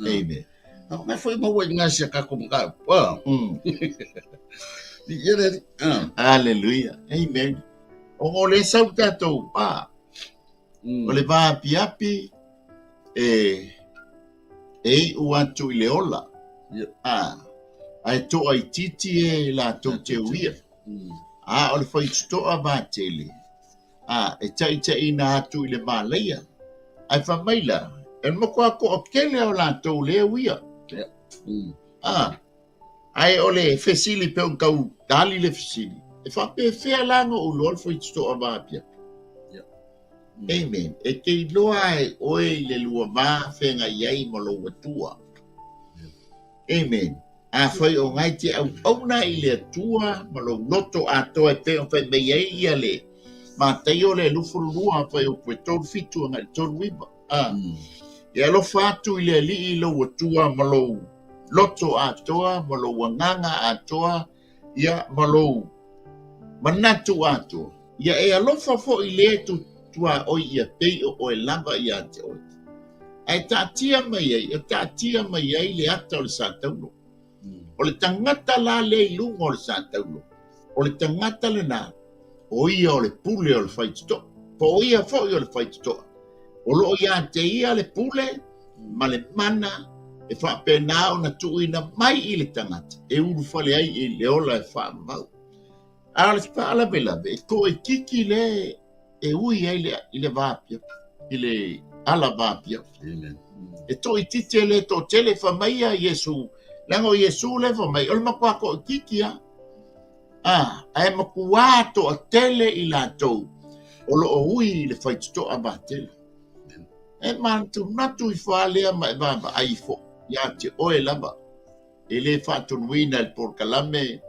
amen no mai fo mo winga se ka ko nga wa ni hallelujah amen o le sau tato pa o le va piapi uatu I le ola ai to ai titi e la to te uia o le fai sto a va tele e tai na atu I le malaia ai fa maila e mo ko o kele o la to le uia Ai ole fesili pe un kau dali le fesili. E fa pe fea langa o lol foi sto abapia. Amen. E ke loa e oe le lua ma fenga iai mo lo watua. Amen. A foi o ngai te au na i le tua mo lo noto a toa te o fe me iai ia le. Ma te o le lufu lua foi o kwe tolu fitu ngai tolu wiba. E alo fatu i le li i lo watua mo lo loto a toa mo lo wanganga a toa ia mo lo manatu a toa. Ia e alo fafo i le tu tua o ia pei o e lava ia te oi. Ai tātia mai ai, e tātia mai ai le ata o le sātaulo. O le tangata la le ilunga o le sātaulo. O le tangata le nā, o ia o le pule o le whaitutoa. Po o ia fo i o le whaitutoa. O lo ia te ia le pule, ma le mana, e whape nā o na tuina mai i le tangata. E uru whale ai i le ola e whaamau. A le whaala velawe, e ko e kiki le e ui ai i le vāpia, i le ala vāpia. E to i tite le to tele whamaia Yesu, lango Yesu le whamai, ole makua ko kikia. Ai makua to a tele i la tau, olo o ui le whaituto a vātele. E mantu natu i whaalea mai vāma aifo, ia te oe lava. E le whātunuina il porkalame,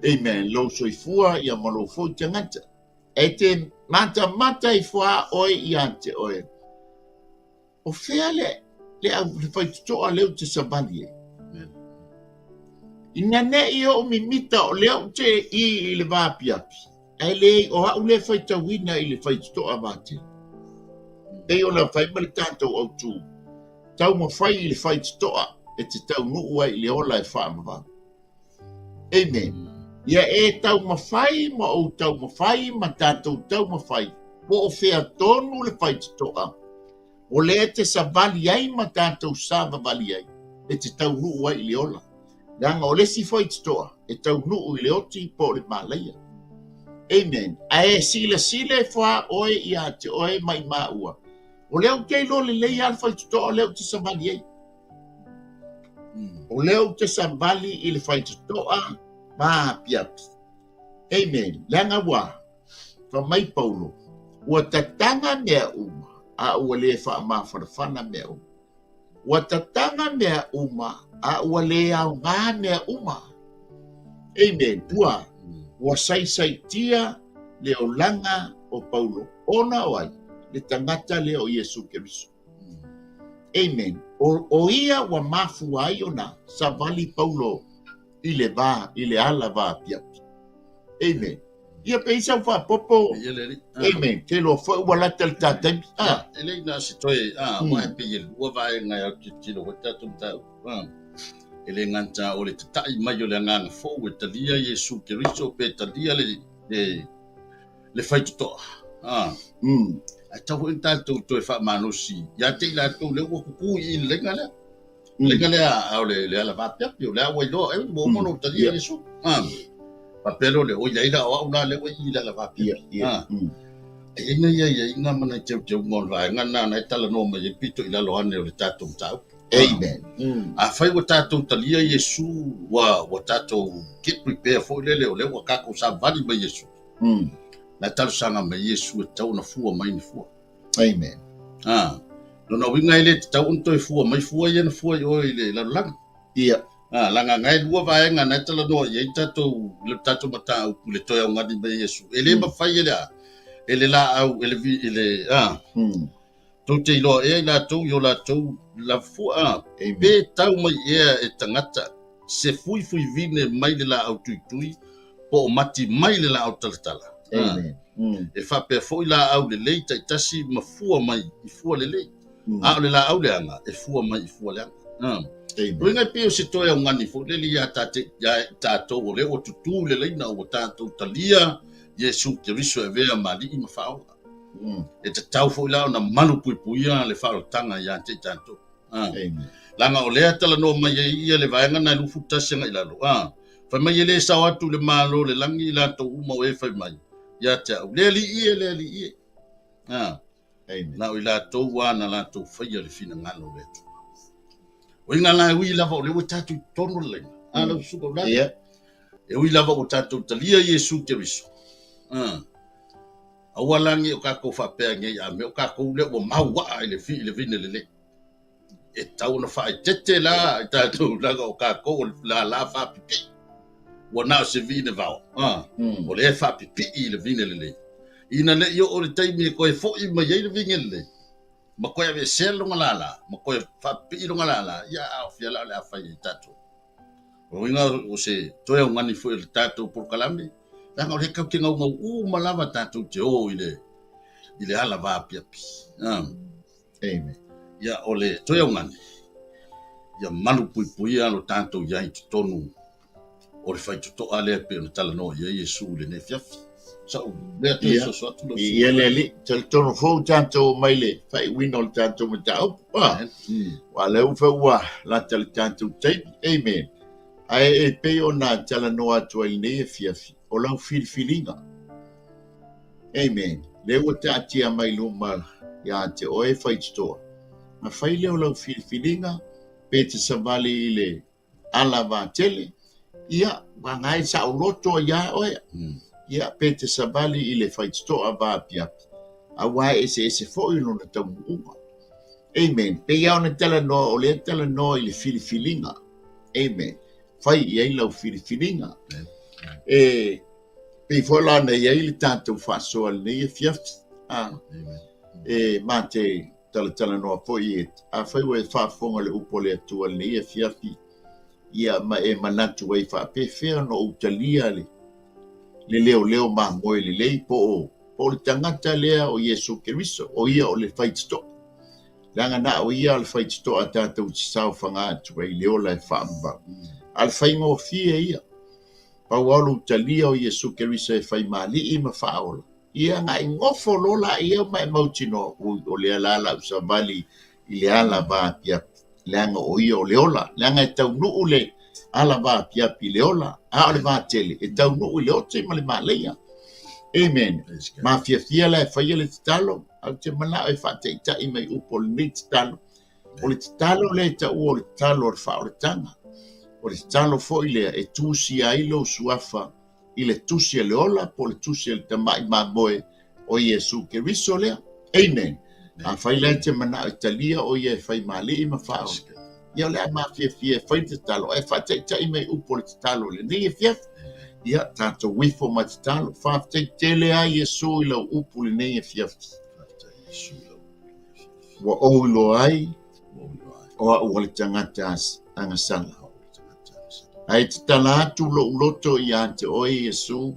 amen, lo soifua ia malo fo tangata. E te mata i wha oe i ante oe. O whea le au le whaitutoa leo te sabali e. Ina ne i o mimita o leo te i le vāpiapi. E le o hau le whaitawina i le whaitutoa vāte. E o la whaimari tātou au tū. Tau ma whai i le whaitutoa e te tau nuua i le ola e whaamava. Amen. Ia e tau mawhai ma o tau mawhai ma tātou tau mawhai. Po o whea tonu le whaitutoa. O le te sa vali ai ma tātou sa vali ai. E te tau nuu ai le ola. Nanga o le si whaitutoa. E tau nuu i le oti po le malaia. Amen. A e sila e wha oe i a te oe mai maua. O leo kei lo le lei al whaitutoa o leo te sa vali ai. O leo te sa vali i le whaitutoa. Piapi. Amen. Langa wa. Whamai Paulo. Ua tatanga mea uma. A ua le wha mawharafana mea uma. Ua tatanga mea uma. A ua le au ngā mea uma. Amen. Ua. Ua sai tia le o langa o Paulo. Ona oai. Le tangata le o Yesu Keriso. Amen. O ia ua mafu ai ona. Sa vali Paulo. I le ala va piapi. Amen. Ia pe isa fa popo. Amen. Ke lo fo wala tel tatem. Ele na si toi mo pe ye lo va nga ya ti lo ta tu ta. Ele nganta o le tai mai o le ngana fo we ta dia Yesu Keriso pe ta dia le fai to. A ta ho ta tu to fa manusi. Ya te la tu le ko ku i le ngala. Lenga le ala va piapi o le awa i loa e mo mono ta dia Yesu. Papelo le o iaila o au na le o i la va piapi. E ina ia inga mana teu ngol vai ngana na tala no mai pito i la lohane o le tatou tau. Amen. A fai o tatou talia Yesu wa tatou get prepare for le o le wa kako sa vali mai Yesu. Na talo sanga mai Yesu e tau na fua mai ni fua. Amen. Lona winga ile te tau unto e fua mai fua ia na fua i o ile la langa. Ia. Langa ngai lua vaenga na tala no ia tatou le tatou mata au le toia ngadi mai Yesu. Ele ma fai ele la au ele vi ele to te ilo e la to yo la to la fua be tau mai e tangata se fui vine mai le la au tui po mati mai le la au tala. Amen. E fa pe foi la au le leita tasi ma fua mai i fua le lei. A le la au le anga e fua mai i fua le anga. Ringa pio se toia ngani fo le lia tate ya tato o le o tutu le leina o tato talia Yesu Keriso e vea mali i mafao. E te tau fo la na manu puipuia le fao tanga ya te tato. Langa o lea tala no mai ia le vaenga na lufu tasenga ilalo. Fa mai le sa watu le malo le langi la to uma o e fa mai. Ya te au le li ie. Na o la to wana la to fa ia le fina ngalo le. O inga la ui la vo le tatu tonu le. Ana suka la. Ia. E ui lava o tātou talia Iesu Keriso. Awalangi o kako whapea ngai a me o kako le o maua i le fi le vine le le. E tau na whae tete la i tātou langa o kako o la whapipi. Wana o se vine vau. O le whapipi i le vine le le. Ina le io o le taimi e koe fo i mai le vine le le. Ma koe ave sel longa lala. Ma koe whapipi longa lala. Ia au fiala le a whai i tātou. O inga o se toe o ngani fo i le tātou por kalame. Langa o le kau te ngau malava tātou te o i le ala vāpiapi. Amen. Ia o le toe o ngani. Ia manu pui alo tātou iai te tonu. O le whai tuto ale pe o le tala no ia Iesu le ne fiafi. Sao, mea tu so so atu. Ia le ali, tala tono fo tātou mai le, whai wino le tātou matau. Wa leu whaua, la tala tātou teipi. Amen. Ai e pe o nā tala no atu ai ne fiafi. O lau whiriwhiringa. Amen. Leo te atia mai luma ia te oe whaititoa. Ma whai leo lau whiriwhiringa, pe te savali i le ala vā tele, ia wangai sa uloto ia oe. Ia pe te savali i le whaititoa vā piapi. A wai ese fo i lona tau unga. Amen. Pe iau na tala no, o le tala no i le whiriwhiringa. Amen. Whai iai lau whiriwhiringa. Pe fola na iai le tātou whasoa le nei e fiafi. Ma te tala noa po i e. A whai wai whafonga le upo le atua le nei e fiafi. Ia ma e manatu wai whape whea no utalia le. Le leo ma moe le lei po le tangata lea o Iesu Keriso. O ia o le whaitito. Langa na o ia o le whaitito a tātou tisau whanga atu wai leo lai whaamba. Al whaingo fie ia. Pau alu talia o Iesu Keriso e whai mali i ma whaola. Ia ngai ngofo lola ia mai mautino o le alala usavali i le ala vā piapi. Leanga o ia o leola. Leanga e tau nuu le ala vā piapi leola. A o le vā tele. E tau nuu le ote ma le maleia. Amen. Ma fia la e whai le titalo. Au te mana o e whate i tai mai upo le ni titalo. O le titalo le tau o le titalo o le wha o le tanga. O le talo fo i lea e tusi a ilo suafa i le tusi a leola po le tusi a le tamai mamoe o Iesu Keriso lea. Amen. A whai lea te mana o Italia o ia e whai mali i ma whao. Ia lea ma fia whai te talo. E whate tai mai upo le talo le ni e fiaf. Ia tato wifo ma te talo. Whafte tele a Iesu i lau upo le ni e fiaf. Wa oulo ai. O a ua le tangata angasala. Ai te tala atu lo uloto i ante oe Iesu.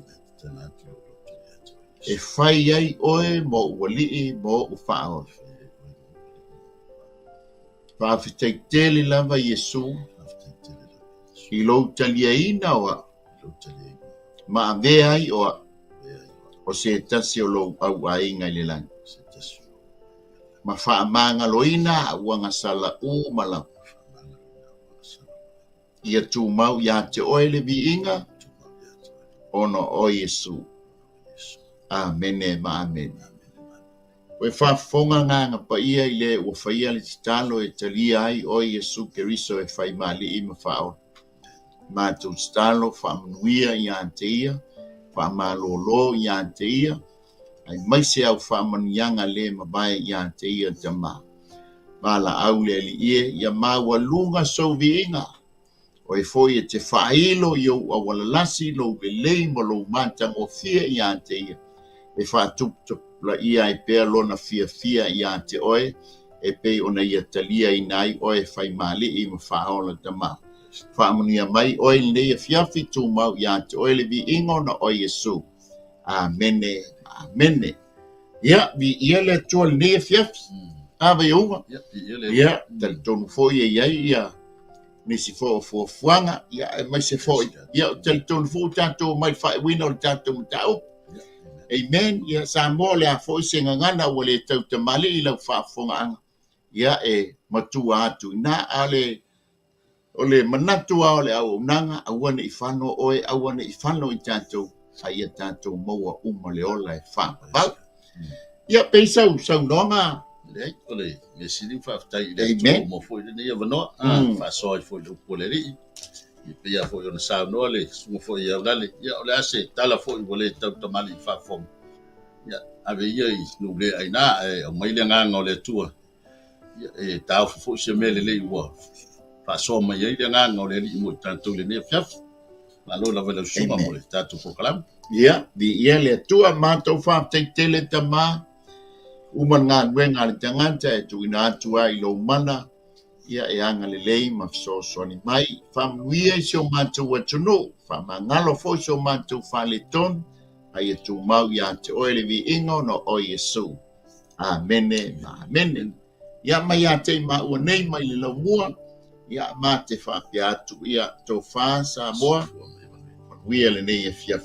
E whai ai oe mo ualii mo ufao. Whawhitei tele lava Iesu. I lo talia ina oa. Ma avea ai oa. O se tasi o lo au a inga le lang. Ma wha manga loina uanga sala u malau. Ia tu mau ia te oe le vi inga. Ono o Iesu. Amene ma amen. Oe whafonga nganga pa ia i le ua whaia le titalo e talia ai o Iesu Keriso e whai mali i ma whao. Ma tu titalo whamanuia i ante ia. Whamalolo i ante ia. Ai maise au whamanianga le mabai i ante ia tama. Mala au le li ie ia maua lunga so vi inga. O e foi e te whailo i au awalalasi lo lelei mo lo mantang o fia i ante ia. E whaatup la ia e pea lona fia i ante oe. E pe ona ia talia i nai oe whai mali i ma whaola tama. Whaamunia mai oe nei e fiafi tu mau i ante oe le vi ingo na oe Iesu. Amene, amene. Ia, vi ia le tua nei e fiafi. Ava i unga. Ia, tali tonu foi e iai ia. Nisi fo fuanga ia mai se fo ia telefon fo tanto mai fa wino tanto mtau. Amen. Ia sa mo le fo singa ngana wale tau te mali la fa fonga ia e matua atu na ale ole manatu ole au nanga awana ifano oe awana ifano i tanto ia tanto mo uma le ola e fa ba ia pensa so nonga le ole me sini fa tai le mo foi de ia vano fa soi foi do poleri Pia fo yo sa no le su fo ya dale ya ole ase tala fo i vole tau tamali fa fom ya ave ia i no le ai na o mai le nga ngole tua e tau fo se mele le wa fa so mai ia le nga ngole li mo tanto le ne fiaf la lo la vela suma mo le tatu fo kalam ia di ia le tua matou fa te tele tama uma nga ngwenga le tanganta e tu ina atua i lo mana ia e anga le lei ma so ni mai fa muia i so matou atuno fa mangalo fo so matou fa le ton ai tu mau ia te oile vi ingo no o Yesu amene amen ia mai ate ma o nei mai le lo mua ia ma te fa pia tu ia to fa sa moa muia le nei e fiaf